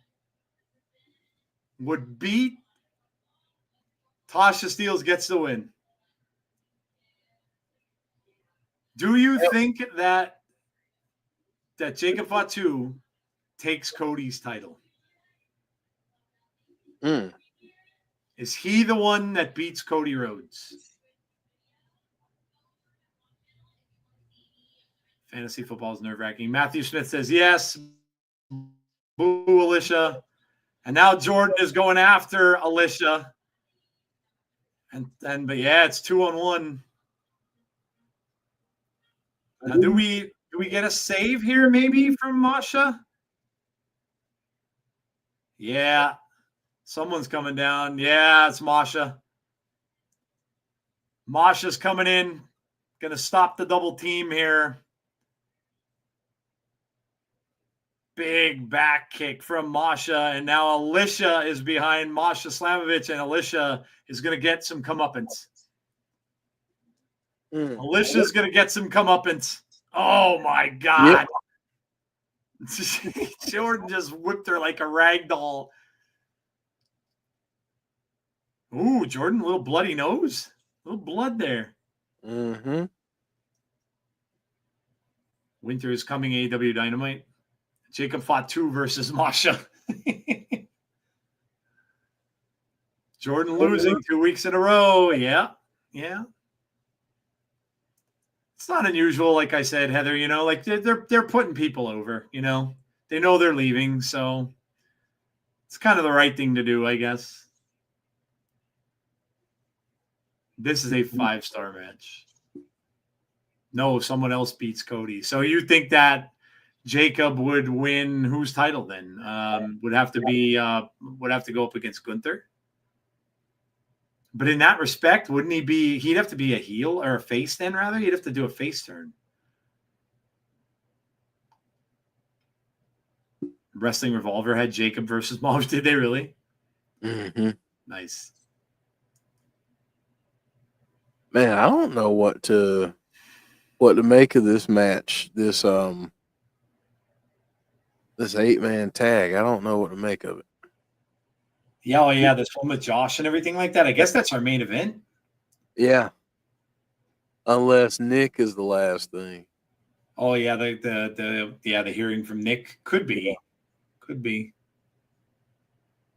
would beat Tasha Steelz gets the win? Do you think that Jacob Fatu takes Cody's title? Is he the one that beats Cody Rhodes? Fantasy football is nerve-wracking. Matthew Smith says yes. Boo, Alicia. And now Jordynne is going after Alicia. But yeah, it's 2-on-1. Now, do we get a save here maybe from Masha? Yeah. Someone's coming down. Yeah, it's Masha. Masha's coming in. Going to stop the double team here. Big back kick from Masha. And now Alicia is behind Masha Slamovich, and Alicia is going to get some comeuppance. Alicia's going to get some comeuppance. Oh, my God. Yep. Jordynne just whipped her like a rag doll. Ooh, Jordynne, a little bloody nose. A little blood there. Winter is coming, AEW Dynamite. Jacob Fatu versus Masha. Jordynne losing 2 weeks in a row. Yeah. It's not unusual, like I said, Heather. You know, like they're putting people over. You know, they know they're leaving, so it's kind of the right thing to do, I guess. This is a 5-star match. No, someone else beats Cody. So you think that Jacob would win whose title then? Would have to go up against Gunther. But in that respect, wouldn't he be? He'd have to be a heel or a face then, rather. He'd have to do a face turn. Wrestling Revolver had Jacob versus Mosh. Did they really? Nice. Man, I don't know what to make of this match. This 8-man tag. I don't know what to make of it. Yeah, oh yeah, this one with Josh and everything like that. I guess that's our main event. Yeah. Unless Nick is the last thing. Oh yeah, the hearing from Nick could be.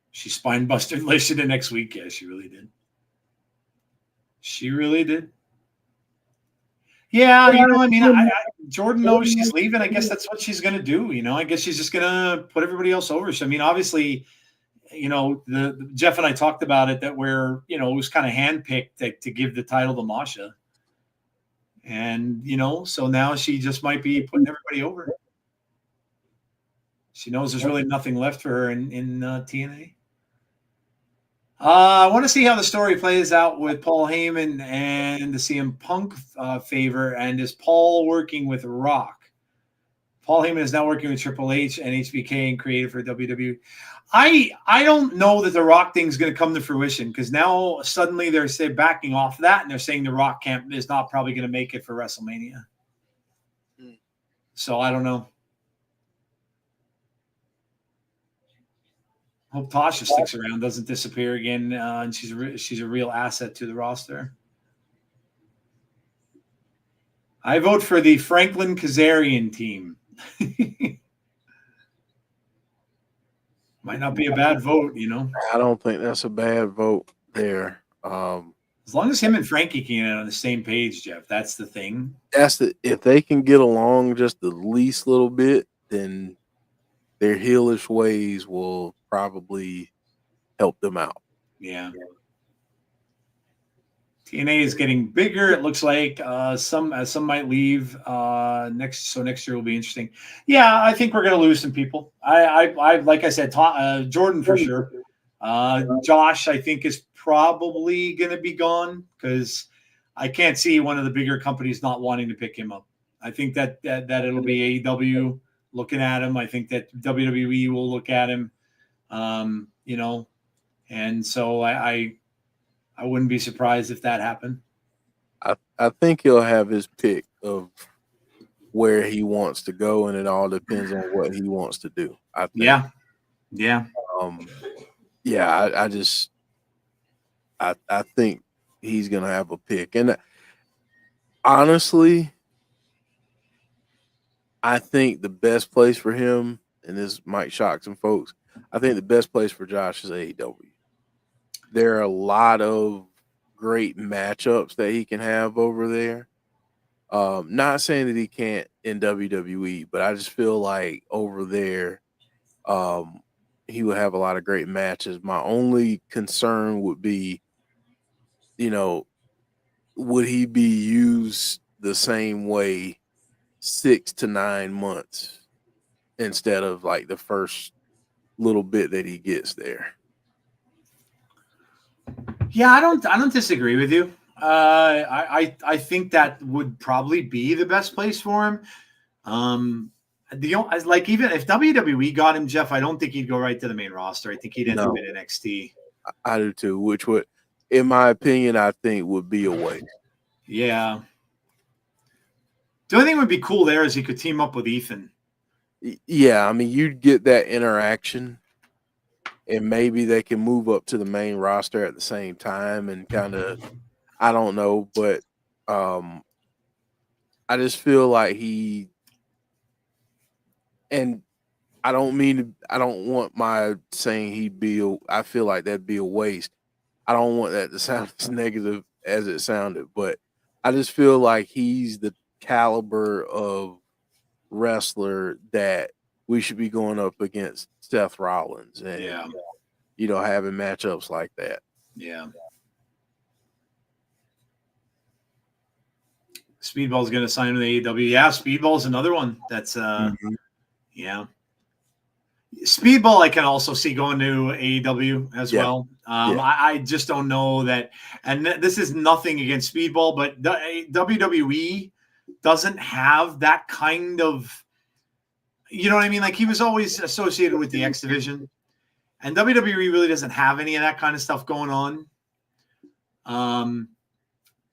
She spine busted Lishida next week. Yeah, she really did. She really did. Yeah, I mean, Jordynne knows she's leaving. I guess that's what she's going to do. I guess she's just going to put everybody else over. So, I mean, obviously, the Jeff and I talked about it, that where, it was kind of handpicked to give the title to Masha. And, so now she just might be putting everybody over. She knows there's really nothing left for her in TNA. I want to see how the story plays out with Paul Heyman and the CM Punk favor. And is Paul working with Rock? Paul Heyman is now working with Triple H and HBK and creative for WWE. I don't know that the Rock thing is going to come to fruition, because now suddenly they're backing off that, and they're saying the Rock camp is not probably going to make it for WrestleMania. So I don't know. Hope Tasha sticks around, doesn't disappear again, and she's a real asset to the roster. I vote for the Franklin Kazarian team. Might not be a bad vote, I don't think that's a bad vote there. As long as him and Frankie can get on the same page, Jeff, that's the thing. If they can get along just the least little bit, then their heelish ways will probably help them out. Yeah. TNA is getting bigger. It looks like some might leave next year will be interesting. Yeah, I think we're going to lose some people. I like I said, Jordynne for sure. Josh, I think, is probably going to be gone, because I can't see one of the bigger companies not wanting to pick him up. I think that it'll be AEW looking at him. I think that WWE will look at him. And so I wouldn't be surprised if that happened. I think he'll have his pick of where he wants to go, and it all depends on what he wants to do. I think. Yeah. I think he's gonna have a pick, and honestly, I think the best place for him, and this might shock some folks, I think the best place for Josh is AEW. There are a lot of great matchups that he can have over there. Not saying that he can't in WWE, but I just feel like over there, he would have a lot of great matches. My only concern would be, would he be used the same way 6 to 9 months instead of like the first little bit that he gets there? Yeah, I don't disagree with you. I think that would probably be the best place for him. Even if WWE got him, Jeff, I don't think he'd go right to the main roster. I think he'd end up in NXT. I do too, which would, in my opinion, I think would be a waste. Yeah. The only thing that would be cool there is he could team up with Ethan. Yeah, I mean, you'd get that interaction, and maybe they can move up to the main roster at the same time and kind of, I don't know, but I just feel like and I don't want my saying I feel like that'd be a waste. I don't want that to sound as negative as it sounded, but I just feel like he's the caliber of wrestler that we should be going up against Seth Rollins and having matchups like that. Yeah. Speedball's going to sign with AEW. Yeah, Speedball's another one that's yeah. Speedball I can also see going to AEW as well. I just don't know that, and this is nothing against Speedball, but WWE doesn't have that kind of, you know what I mean? Like, he was always associated with the X Division, and WWE really doesn't have any of that kind of stuff going on.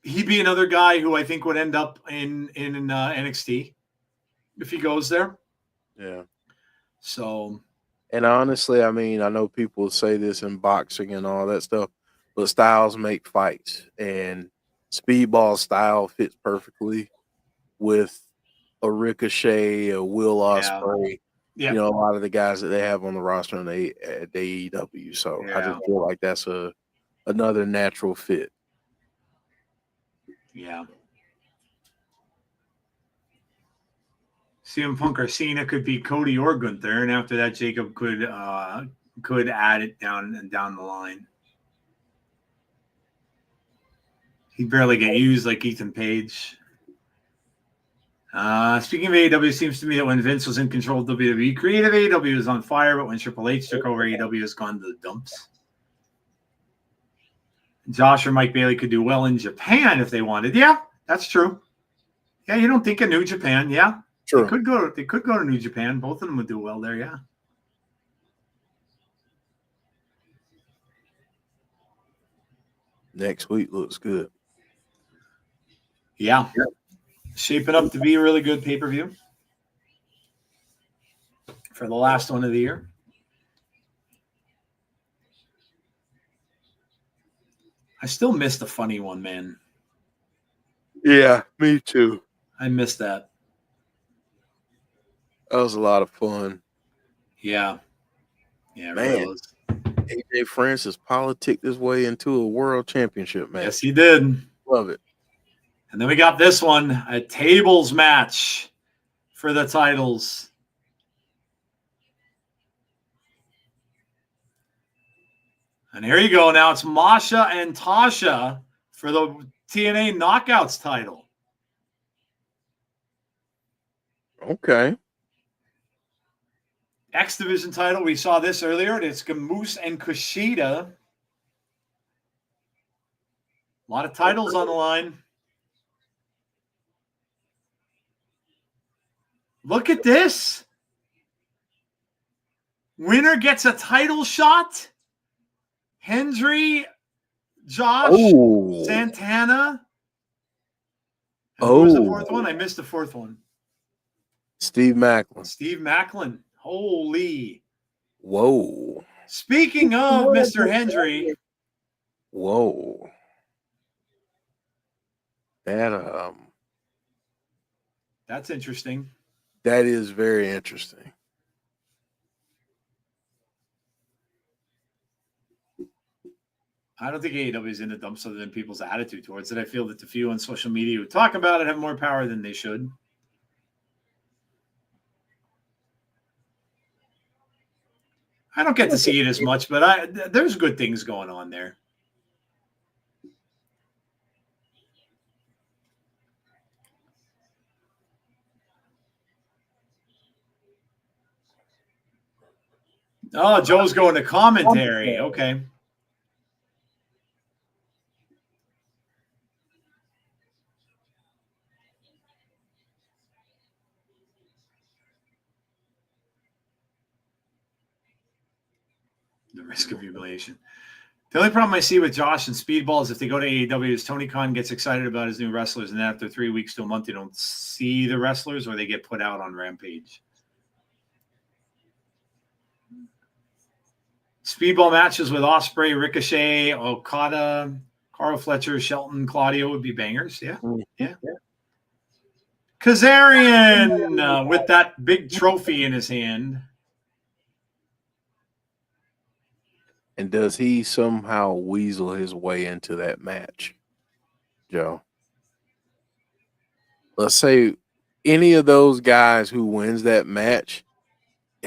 He'd be another guy who I think would end up in NXT if he goes there. Yeah. So, And honestly, I mean, I know people say this in boxing and all that stuff, but styles make fights, and Speedball style fits perfectly with a Ricochet, a Will Yeah. Ospreay, Yeah. a lot of the guys that they have on the roster at the AEW. So I Yeah. just feel like that's another natural fit. Yeah. CM Punk or Cena could be Cody or Gunther, and after that, Jacob could add it down the line. He barely get used like Ethan Page. Speaking of AEW, it seems to me that when Vince was in control of WWE, creative AEW was on fire, but when Triple H took over, AEW has gone to the dumps. Josh or Mike Bailey could do well in Japan if they wanted. Yeah, that's true. Yeah, you don't think of New Japan. Yeah, True. They could go to New Japan. Both of them would do well there. Yeah. Next week looks good. Yeah. Shaping up to be a really good pay-per-view for the last one of the year. I still miss the funny one, man. Yeah, me too. I miss that. That was a lot of fun. Yeah. Yeah, it Man. really was. AJ Francis politicked his way into a world championship match. Yes, he did. Love it. And then we got this one, a tables match for the titles. And here you go. Now it's Masha and Tasha for the TNA Knockouts title. Okay. X Division title. We saw this earlier. It's Moose and Kushida. A lot of titles on the line. Look at this. Winner gets a title shot. Hendry, Josh, Santana. And who was the fourth one? I missed the fourth one. Steve Maclin. Steve Maclin. Holy. Whoa. Speaking of Mr. Hendry. Whoa. That's interesting. That is very interesting. I don't think AEW is in the dumps other than people's attitude towards it. I feel that the few on social media who talk about it have more power than they should. I don't get to see it as much, but there's good things going on there. Oh, Joe's going to commentary. Okay. The risk of humiliation. The only problem I see with Josh and Speedball is if they go to AEW is Tony Khan gets excited about his new wrestlers, and then after 3 weeks to a month, they don't see the wrestlers or they get put out on Rampage. Speedball matches with Ospreay, Ricochet, Okada, Carl Fletcher, Shelton, Claudio would be bangers. Yeah. Yeah. Kazarian with that big trophy in his hand. And does he somehow weasel his way into that match, Joe? Let's say any of those guys who wins that match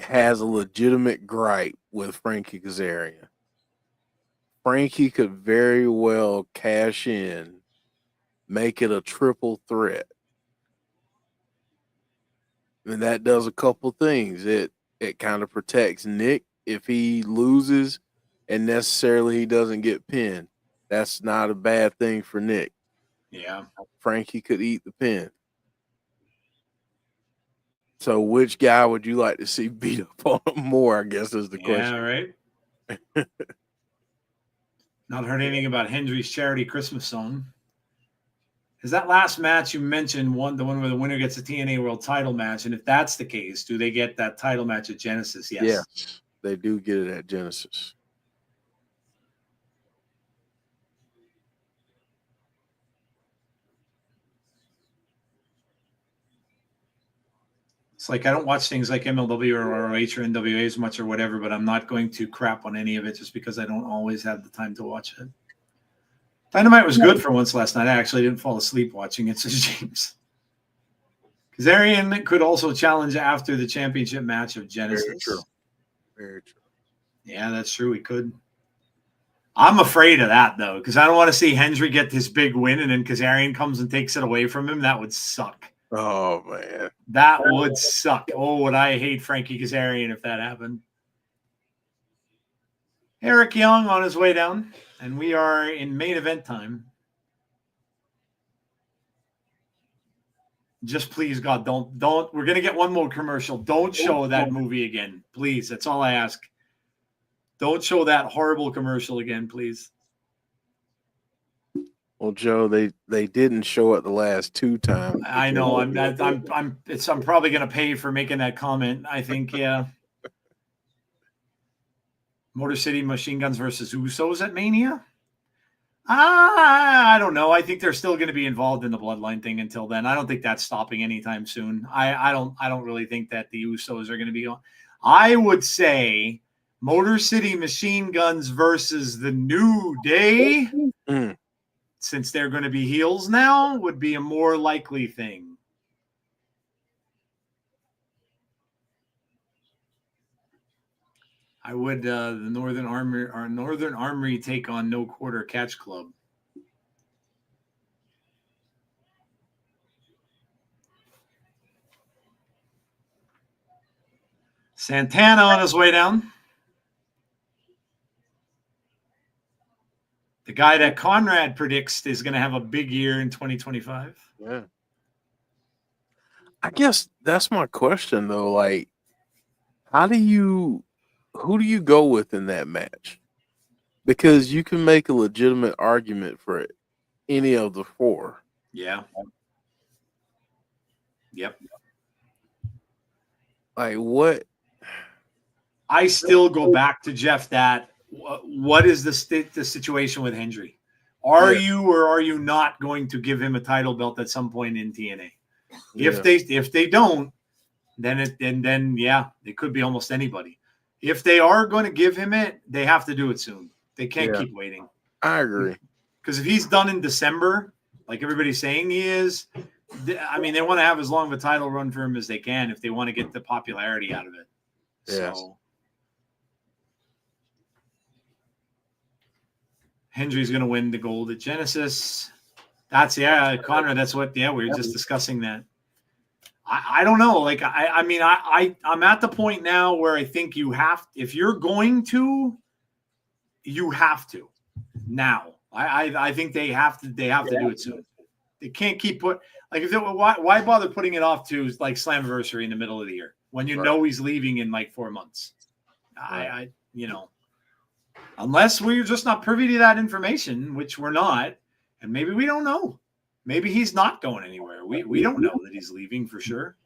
has a legitimate gripe with Frankie Kazarian. Frankie could very well cash in, make it a triple threat. And that does a couple things. It kind of protects Nick if he loses and necessarily he doesn't get pinned. That's not a bad thing for Nick. Yeah. Frankie could eat the pin. So which guy would you like to see beat up on him more, I guess is the question. Yeah, right. Not heard anything about Hendry's charity Christmas song. Is that last match you mentioned the one where the winner gets a TNA World title match? And if that's the case, do they get that title match at Genesis? Yes. They do get it at Genesis. It's like I don't watch things like MLW or ROH or NWA as much or whatever, but I'm not going to crap on any of it just because I don't always have the time to watch it. Dynamite was good for once last night. I actually didn't fall asleep watching it, says James. Kazarian could also challenge after the championship match of Genesis. Very true. Very true. Yeah, that's true. We could. I'm afraid of that, though, because I don't want to see Hendry get this big win and then Kazarian comes and takes it away from him. That would suck. Oh, man. That would suck. Oh, would I hate Frankie Kazarian if that happened. Eric Young on his way down, and we are in main event time. Just please, God, don't. We're going to get one more commercial. Don't show that movie again, please. That's all I ask. Don't show that horrible commercial again, please. Well, Joe, they didn't show it the last 2 times. I know. I'm probably going to pay for making that comment. I think, yeah. Motor City Machine Guns versus Usos at Mania. I don't know. I think they're still going to be involved in the Bloodline thing until then. I don't think that's stopping anytime soon. I don't really think that the Usos are going to be on. I would say Motor City Machine Guns versus the New Day, since they're going to be heels now, would be a more likely thing. I would the Northern Armory take on No Quarter Catch Club. Santana on his way down. The guy that Conrad predicts is going to have a big year in 2025. Yeah. I guess that's my question, though. Like, who do you go with in that match? Because you can make a legitimate argument for it, any of the 4. Yeah. Yep. Like, what? I still go back to Jeff that what is the situation with Hendry? Are you or are you not going to give him a title belt at some point in TNA? Yeah. If they don't, then it could be almost anybody. If they are going to give him it, they have to do it soon. They can't keep waiting. I agree. Because if he's done in December, like everybody's saying he is, I mean, they want to have as long of a title run for him as they can if they want to get the popularity out of it. Yes. So Hendry's going to win the gold at Genesis. Conrad, that's what, we were just discussing that. I don't know. Like, I'm at the point now where I think if you're going to, you have to now. I think they have to do it soon. They can't keep why bother putting it off to like Slammiversary in the middle of the year when you know he's leaving in like 4 months. Unless we're just not privy to that information, which we're not, and maybe we don't know. Maybe he's not going anywhere. We don't know that he's leaving for sure.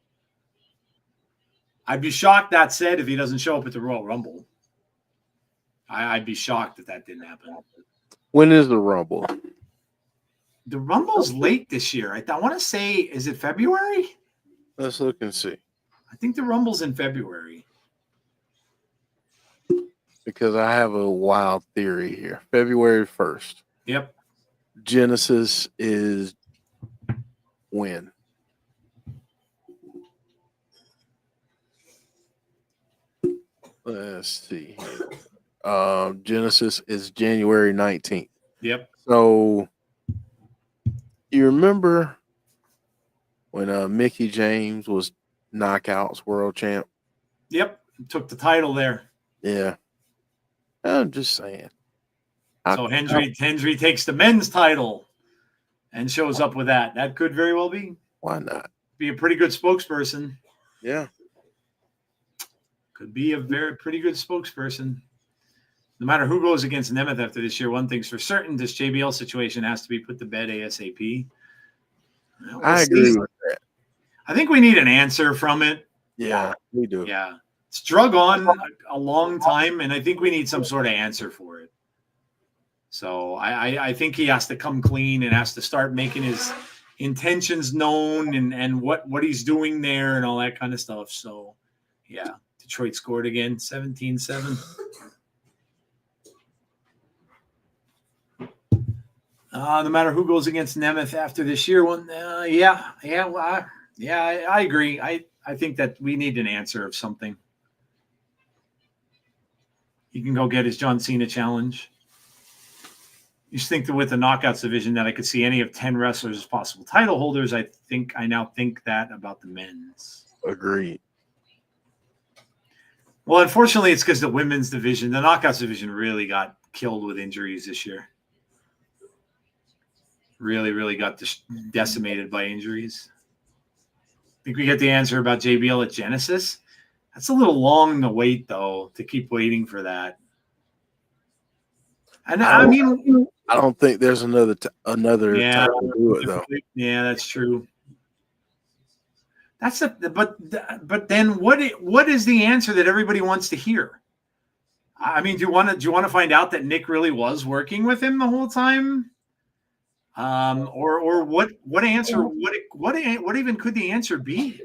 I'd be shocked, that said, if he doesn't show up at the Royal Rumble. I'd be shocked if that didn't happen. When is the Rumble? The Rumble's late this year. I want to say, is it February? Let's look and see. I think the Rumble's in February. Because I have a wild theory here. February 1st. Yep. Genesis is when? Let's see. Genesis is January 19th. Yep. So you remember when Mickey James was Knockouts world champ? Yep. Took the title there. Yeah. I'm just saying. So Hendry takes the men's title and shows up with that. That could very well be. Why not? Be a pretty good spokesperson. Yeah. Could be a pretty good spokesperson. No matter who goes against Nemeth after this year, one thing's for certain, this JBL situation has to be put to bed ASAP. I agree with that. I think we need an answer from it. Yeah, we do. Yeah. It's drug on a long time, and I think we need some sort of answer for it. So I think he has to come clean and has to start making his intentions known and what he's doing there and all that kind of stuff. So, yeah, Detroit scored again, 17-7. No matter who goes against Nemeth after this year, I agree. I think that we need an answer of something. He can go get his John Cena challenge. You just think that with the knockouts division that I could see any of 10 wrestlers as possible title holders. I now think that about the men's. Agreed. Well, unfortunately, it's because the women's division, the knockouts division, really got killed with injuries this year. Really, really got decimated by injuries. I think we get the answer about JBL at Genesis. That's a little long to wait, though, to keep waiting for that. And I don't think there's another time to do it, though. Yeah, that's true. But then what is the answer that everybody wants to hear? I mean, do you want to find out that Nick really was working with him the whole time? Or what even could the answer be?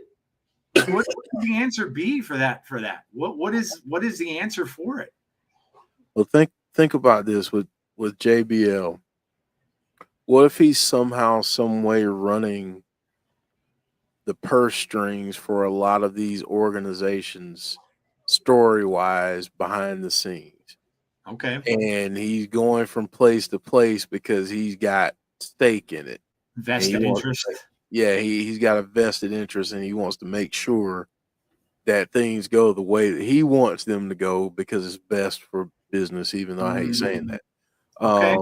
What could the answer be for that? What is the answer for it? Well, think about this with JBL. What if he's somehow, some way running the purse strings for a lot of these organizations, story-wise, behind the scenes? Okay. And he's going from place to place because he's got stake in it. Vested interest. Yeah, he's got a vested interest, and he wants to make sure that things go the way that he wants them to go because it's best for business, even though I hate saying that. Okay.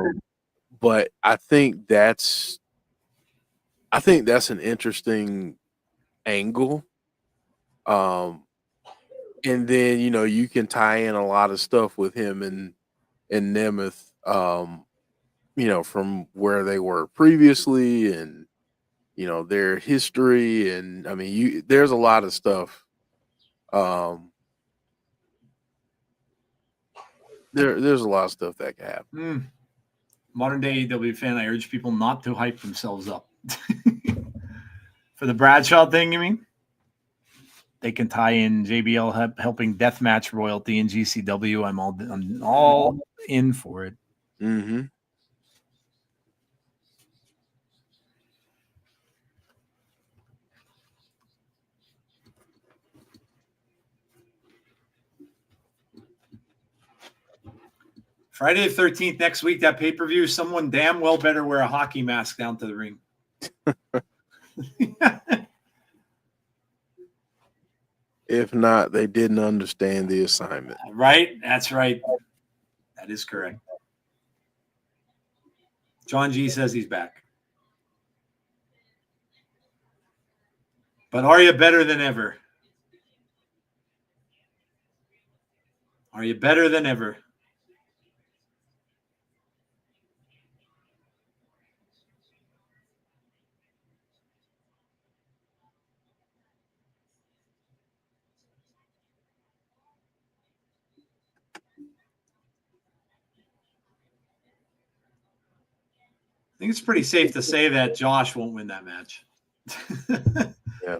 But I think that's an interesting angle. And then, you can tie in a lot of stuff with him and Nemeth, from where they were previously and, their history. And I mean, there's a lot of stuff. There's a lot of stuff that can happen. Modern day AEW fan, I urge people not to hype themselves up. For the Bradshaw thing, you mean? They can tie in JBL helping deathmatch royalty in GCW. I'm all in for it. Mm-hmm. Friday the 13th next week, that pay-per-view, someone damn well better wear a hockey mask down to the ring. If not, they didn't understand the assignment. Right? That's right. That is correct. John G says he's back. But are you better than ever? Are you better than ever? I think it's pretty safe to say that Josh won't win that match. Yeah.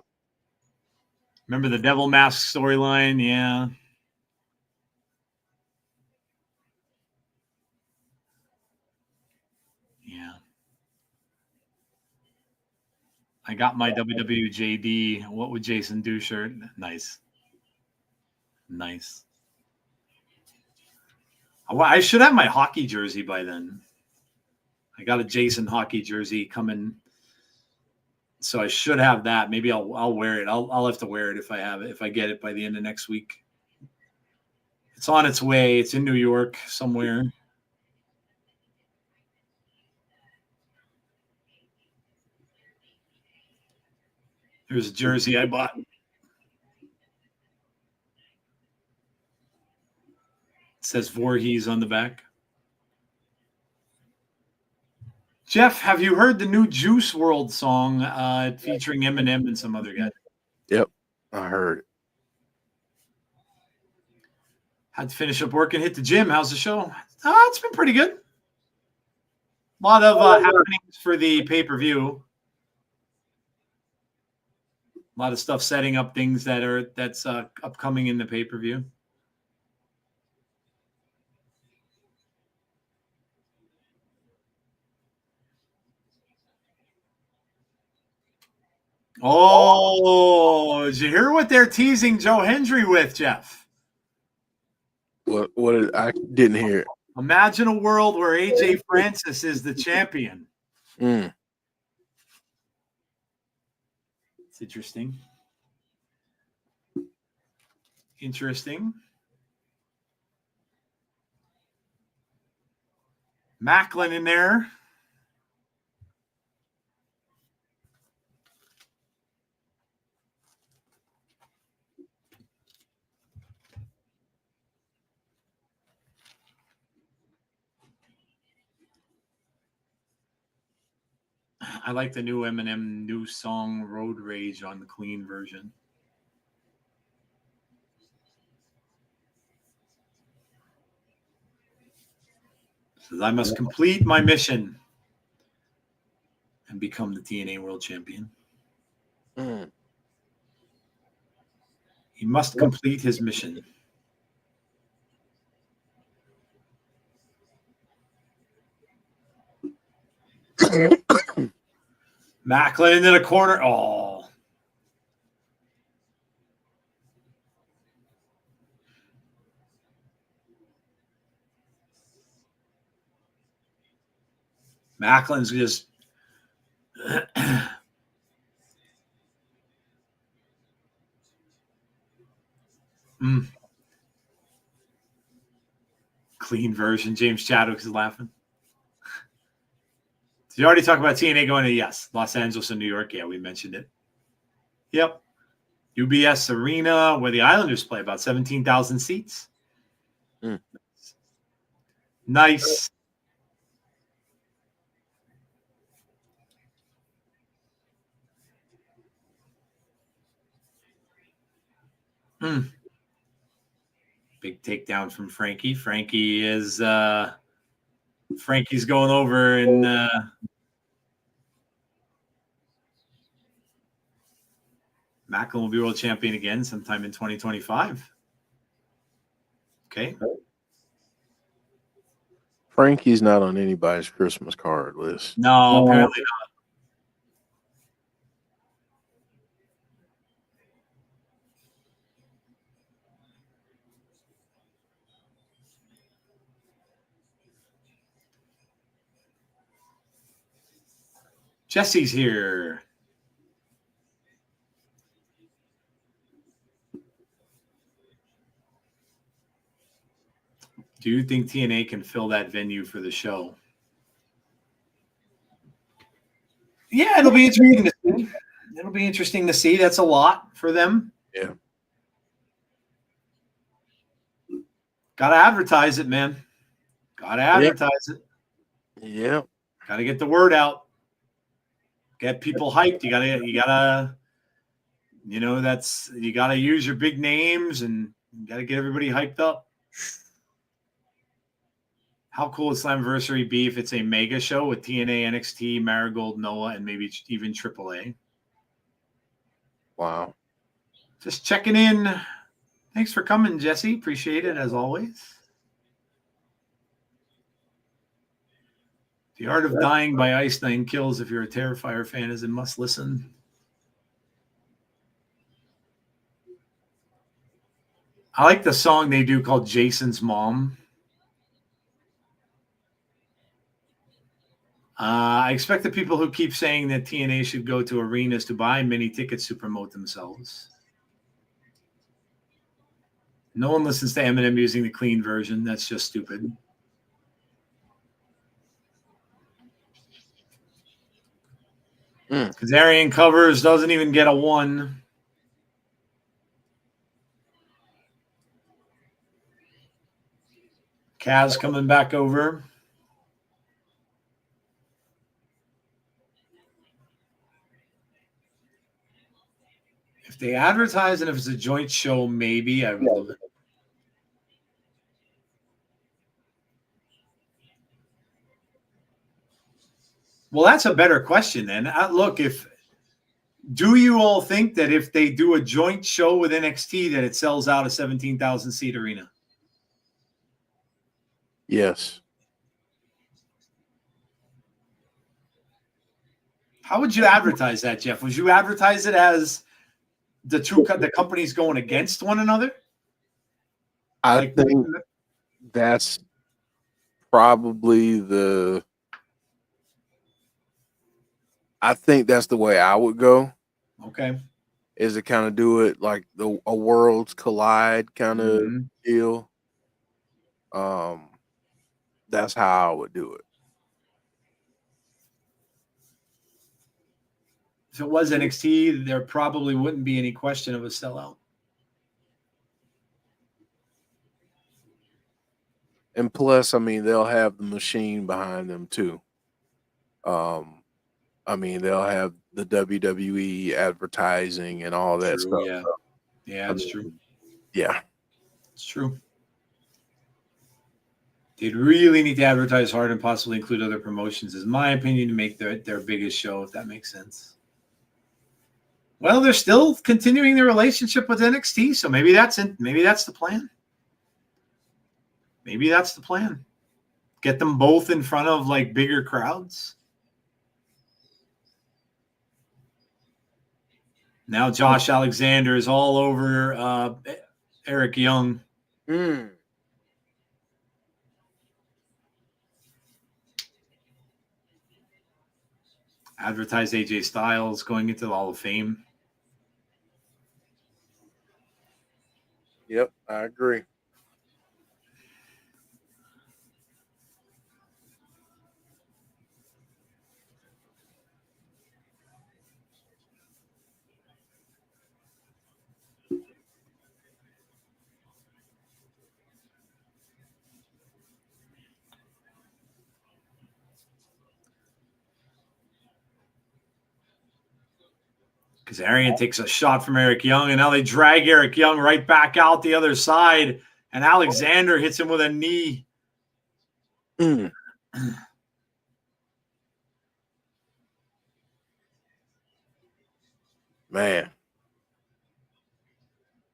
Remember the Devil Mask storyline? Yeah. Yeah. I got my WWJD. What would Jason do shirt? Nice. Nice. I should have my hockey jersey by then. I got a Jason hockey jersey coming, so I should have that. Maybe I'll wear it. I'll have to wear it if I have it, if I get it by the end of next week. It's on its way. It's in New York somewhere. Here's a jersey I bought. It says Voorhees on the back. Jeff, have you heard the new Juice WRLD song featuring Eminem and some other guy? Yep, I heard it. Had to finish up work and hit the gym. How's the show? It's been pretty good. A lot of happenings for the pay-per-view. A lot of stuff setting up things that's upcoming in the pay-per-view. Oh, did you hear what they're teasing Joe Hendry with, Jeff? What I didn't hear it. Imagine a world where AJ Francis is the champion. Mm. It's interesting. Interesting. Maclin in there. I like the new Eminem new song Road Rage on the clean version. Says I must complete my mission and become the TNA World Champion. Mm. He must complete his mission. Maclin into the corner. Oh. Macklin's just clean version. James Chadwick is laughing. Did you already talk about TNA going to yes, Los Angeles and New York? Yeah, we mentioned it. Yep. UBS Arena, where the Islanders play, about 17,000 seats. Mm. Nice. Big takedown from Frankie. Frankie's going over and Maclin will be world champion again sometime in 2025. Okay. Frankie's not on anybody's Christmas card list. No, apparently not. Jesse's here. Do you think TNA can fill that venue for the show? Yeah, it'll be interesting to see. It'll be interesting to see. That's a lot for them. Yeah. Got to advertise it, man. Got to advertise it. Yeah. Got to get the word out. Get people hyped. You gotta, you gotta use your big names and you gotta get everybody hyped up. How cool would Slammiversary be if it's a mega show with TNA, NXT, Marigold, Noah, and maybe even AAA? Wow. Just checking in. Thanks for coming, Jesse. Appreciate it as always. The Art of Dying by Ice Nine Kills. If you're a Terrifier fan, is a must listen. I like the song they do called Jason's Mom. I expect the people who keep saying that TNA should go to arenas to buy many tickets to promote themselves. No one listens to Eminem using the clean version. That's just stupid. Kazarian covers, doesn't even get a 1. Kaz coming back over. If they advertise and if it's a joint show, maybe I would love it. Well, that's a better question then. Look, do you all think that if they do a joint show with NXT that it sells out a 17,000 seat arena? Yes. How would you advertise that, Jeff? Would you advertise it as the companies going against one another? I think that's probably I think that's the way I would go. Okay. Is to kind of do it like a worlds collide kind of deal. That's how I would do it. If it was NXT, there probably wouldn't be any question of a sellout. And plus, I mean, they'll have the machine behind them too. I mean, they'll have the WWE advertising and all that stuff. Yeah, yeah, it's true. Yeah, it's true. They'd really need to advertise hard and possibly include other promotions, is my opinion, to make their biggest show, if that makes sense. Well, they're still continuing their relationship with NXT, so maybe that's the plan. Maybe that's the plan. Get them both in front of like bigger crowds. Now Josh Alexander is all over Eric Young. Advertise AJ Styles going into the Hall of Fame. Yep, I agree. Kazarian takes a shot from Eric Young, and now they drag Eric Young right back out the other side, and Alexander hits him with a knee. Man.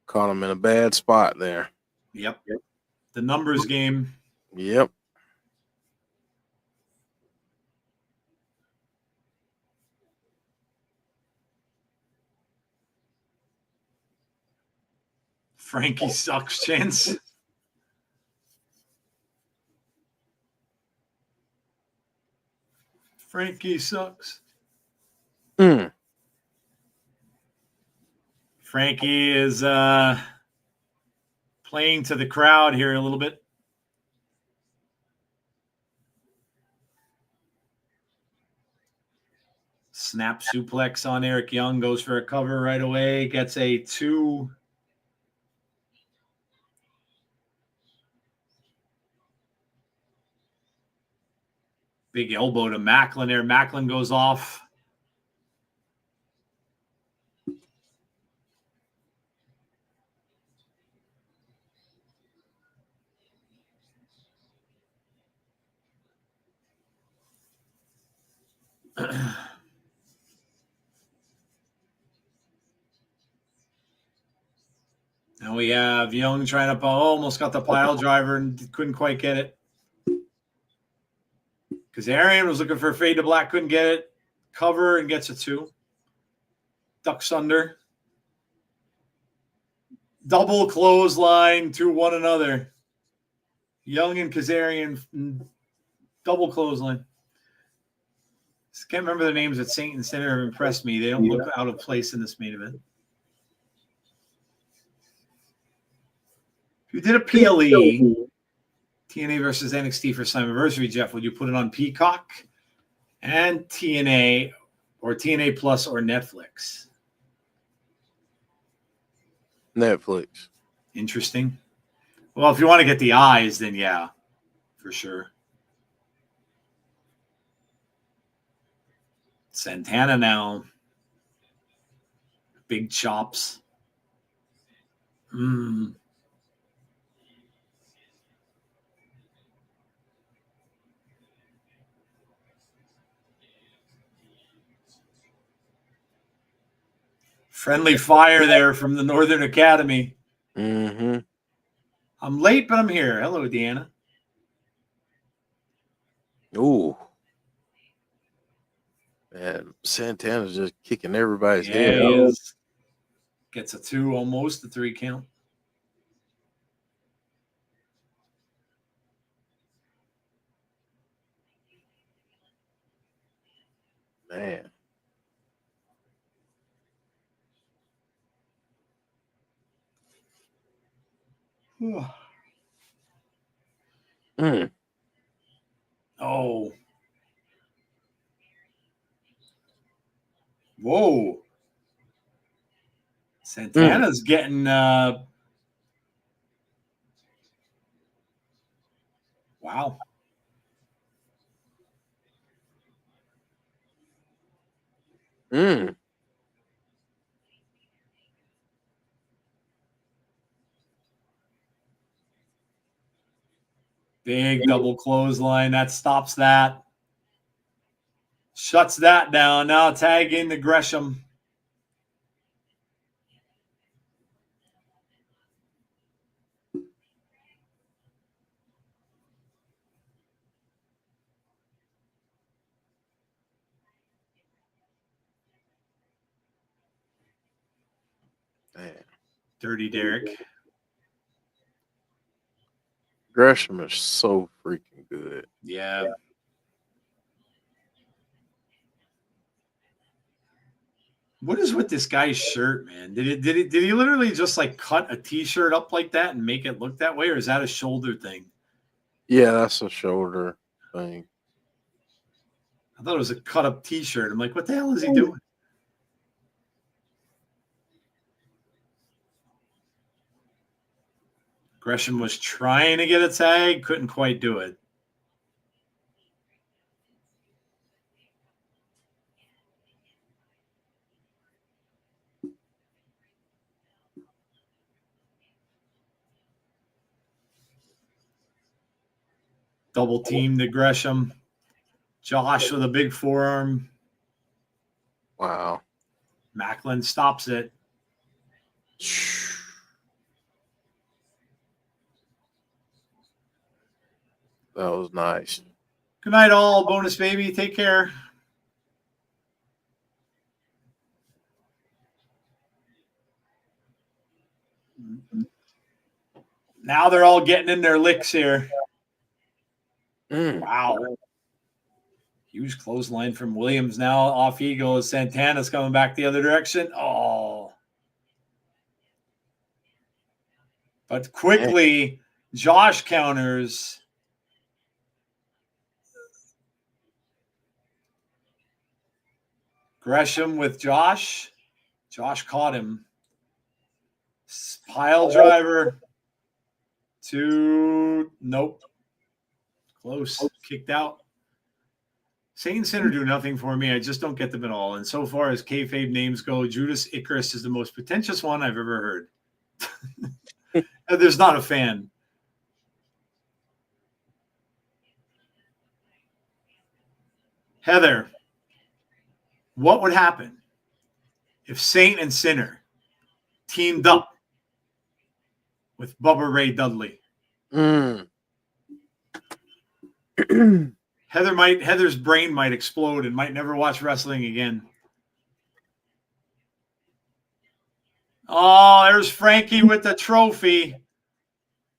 Caught him in a bad spot there. Yep. The numbers game. Yep. Frankie sucks, chance. Frankie sucks. Frankie is playing to the crowd here a little bit. Snap suplex on Eric Young, goes for a cover right away, gets a 2. Big elbow to Maclin there. Maclin goes off. Now we have Young trying to almost got the pile driver and couldn't quite get it. Kazarian was looking for a fade to black, couldn't get it. Cover and gets a 2. Ducks under. Double clothesline to one another. Young and Kazarian, double clothesline. Can't remember the names at Saint and Center have impressed me. They don't look out of place in this main event. If you did a PLE, TNA versus NXT for some anniversary, Jeff, would you put it on Peacock and TNA or TNA Plus or Netflix? Netflix. Interesting. Well, if you want to get the eyes, then yeah, for sure. Santana now. Big chops. Friendly fire there from the Northern Academy. Mm-hmm. I'm late, but I'm here. Hello, Deanna. Ooh. Man, Santana's just kicking everybody's head. He is. Gets a 2, almost a 3 count. Man. Oh. Whoa. Santana's getting wow. Big double clothesline. That stops that. Shuts that down. Now tag in the Gresham. Man. Dirty Derek. Gresham is so freaking good. Yeah. What is with this guy's shirt, man? Did he literally just like cut a t-shirt up like that and make it look that way, or is that a shoulder thing? Yeah, that's a shoulder thing. I thought it was a cut up t-shirt. I'm like, what the hell is he doing? Gresham was trying to get a tag, couldn't quite do it. Double team to Gresham. Josh with a big forearm. Wow. Maclin stops it. That was nice. Good night, all. Bonus baby. Take care. Now they're all getting in their licks here. Wow. Huge clothesline from Williams. Now off he goes. Santana's coming back the other direction. Oh. But quickly, Josh counters. Gresham with Josh. Josh caught him. Pile driver. Nope. Close. Kicked out. Satan and Sinner do nothing for me. I just don't get them at all. And so far as kayfabe names go, Judas Icarus is the most pretentious one I've ever heard. There's not a fan. Heather, what would happen if Saint and Sinner teamed up with Bubba Ray Dudley? Heather's brain might explode and might never watch wrestling again. Oh, there's Frankie with the trophy.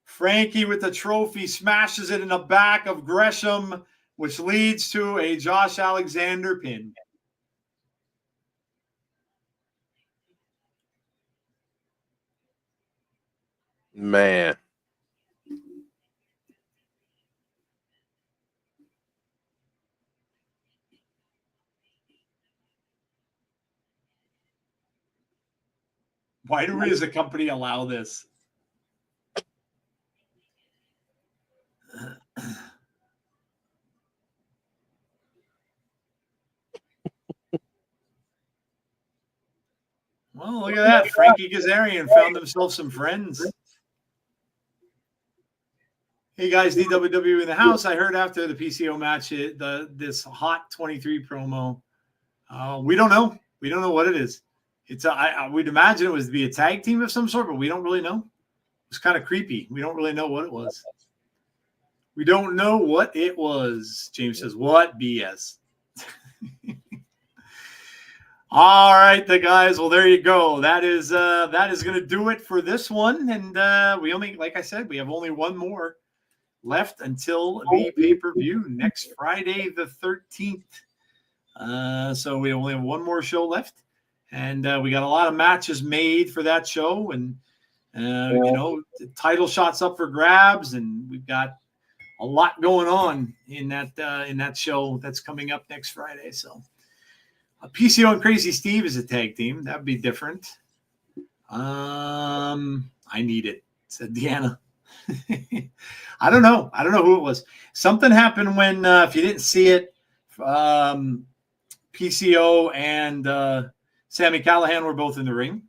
Frankie with the trophy smashes it in the back of Gresham, which leads to a Josh Alexander pin. Man. Why do we as a company allow this? Well, look at that. Frankie Kazarian found himself some friends. Hey, guys, DWW in the house. I heard after the PCO match, this Hot 23 promo. We don't know. We don't know what it is. It's I would imagine it was to be a tag team of some sort, but we don't really know. It was kind of creepy. We don't really know what it was. We don't know what it was. James says, "What BS?" All right, the guys. Well, there you go. That is going to do it for this one. And we only, like I said, we have only one more left until the pay-per-view next Friday, the 13th. So we only have one more show left, and we got a lot of matches made for that show, and title shots up for grabs, and we've got a lot going on in that show that's coming up next Friday. So. PCO and Crazy Steve is a tag team. That would be different. I need it, said Deanna. I don't know. I don't know who it was. Something happened when, if you didn't see it, PCO and Sami Callihan were both in the ring.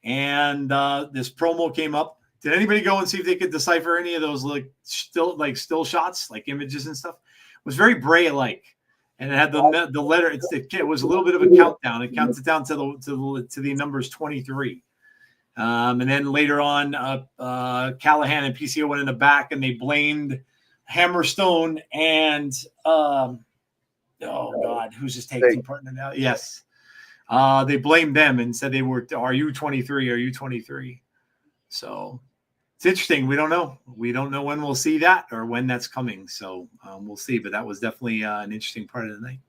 And this promo came up. Did anybody go and see if they could decipher any of those still shots, like images and stuff? It was very Bray-like. And it had the letter. It was a little bit of a countdown. It counts it down to the numbers 23. And then later on, Callihan and PCO went in the back and they blamed Hammerstone and oh God, who's his tag team partner now? Yes, they blamed them and said they were. Are you 23? Are you 23? So. It's interesting. We don't know. We don't know when we'll see that or when that's coming. So we'll see. But that was definitely an interesting part of the night.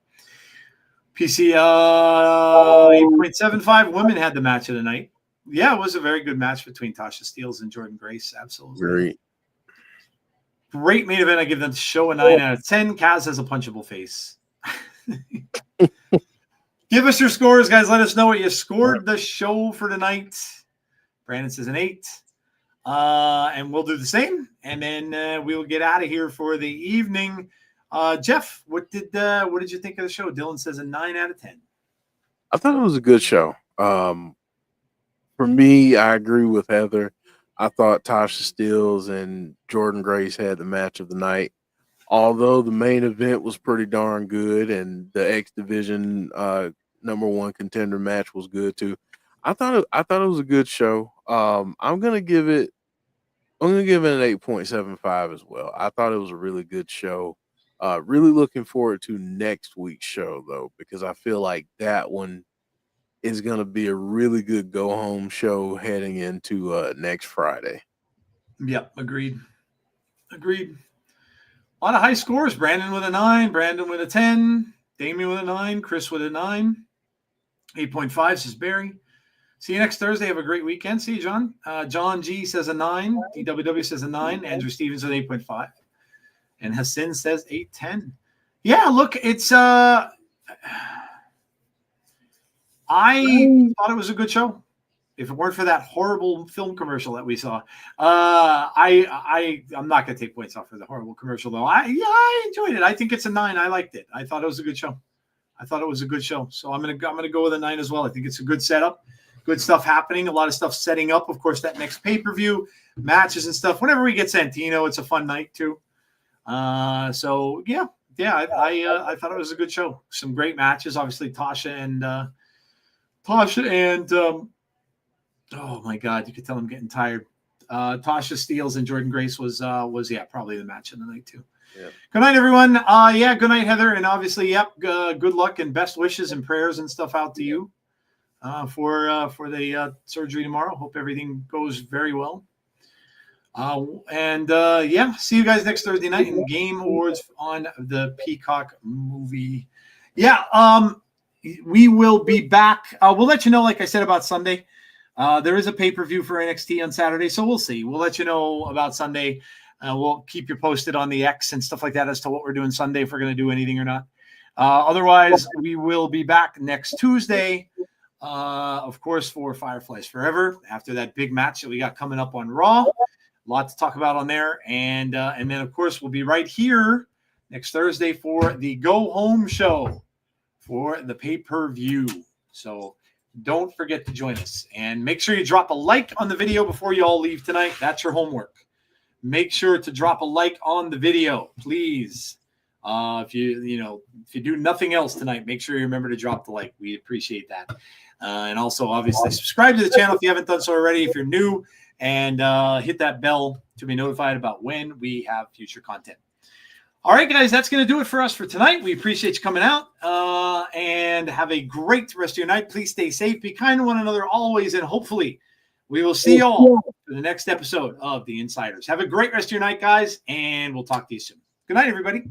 PC 8.75 women had the match of the night. Yeah, it was a very good match between Tasha Steelz and Jordynne Grace. Absolutely. Great main event. I give them the show a 9 out of 10. Kaz has a punchable face. Give us your scores, guys. Let us know what you scored the show for tonight. Brandon says an 8. And we'll do the same, and then we'll get out of here for the evening. Jeff, what did you think of the show? Dylan says a 9 out of 10. I thought it was a good show. For me, I agree with Heather. I thought Tasha Steelz and Jordynne Grace had the match of the night. Although the main event was pretty darn good, and the X Division #1 contender match was good too. I thought it was a good show. I'm gonna give it an 8.75 as well. I thought it was a really good show. Really looking forward to next week's show though, because I feel like that one is gonna be a really good go home show heading into next Friday. Yep, agreed. A lot of high scores. Brandon with a 9, Brandon with a 10, Damien with a 9, Chris with a 9, 8.5 says Barry. See you next Thursday. Have a great weekend. See you, John. John G says a 9. DWW says a 9. Andrew Stevens with 8.5. And Hassan says 8.10. Yeah, look, it's I thought it was a good show. If it weren't for that horrible film commercial that we saw, I'm not going to take points off for the horrible commercial though. I enjoyed it. I think it's a 9. I liked it. I thought it was a good show. So I'm gonna go with a 9 as well. I think it's a good setup. Good stuff happening. A lot of stuff setting up. Of course, that next pay-per-view, matches and stuff. Whenever we get Santino, it's a fun night too. So yeah. I thought it was a good show. Some great matches. Obviously, Tasha and oh my God, you could tell I'm getting tired. Tasha Steelz and Jordynne Grace was probably the match of the night too. Yeah. Good night, everyone. Good night, Heather, and obviously, good luck and best wishes and prayers and stuff out to you. For the surgery tomorrow. Hope everything goes very well. See you guys next Thursday night in Game Awards on the Peacock movie. We will be back. We'll let you know, like I said, about Sunday. There is a pay-per-view for NXT on Saturday, so we'll see. We'll let you know about Sunday. We'll keep you posted on the X and stuff like that as to what we're doing Sunday, if we're going to do anything or not. Otherwise, we will be back next Tuesday. Of course, for Fireflies Forever after that big match that we got coming up on Raw. A lot to talk about on there. And then, of course, we'll be right here next Thursday for the Go Home show for the pay-per-view. So don't forget to join us. And make sure you drop a like on the video before you all leave tonight. That's your homework. Make sure to drop a like on the video, please. If you do nothing else tonight, make sure you remember to drop the like. We appreciate that. And also, obviously, subscribe to the channel if you haven't done so already. If you're new, and hit that bell to be notified about when we have future content. All right, guys, that's going to do it for us for tonight. We appreciate you coming out, and have a great rest of your night. Please stay safe, be kind to one another always, and hopefully we will see you all for the next episode of The Insiders. Have a great rest of your night, guys, and we'll talk to you soon. Good night, everybody.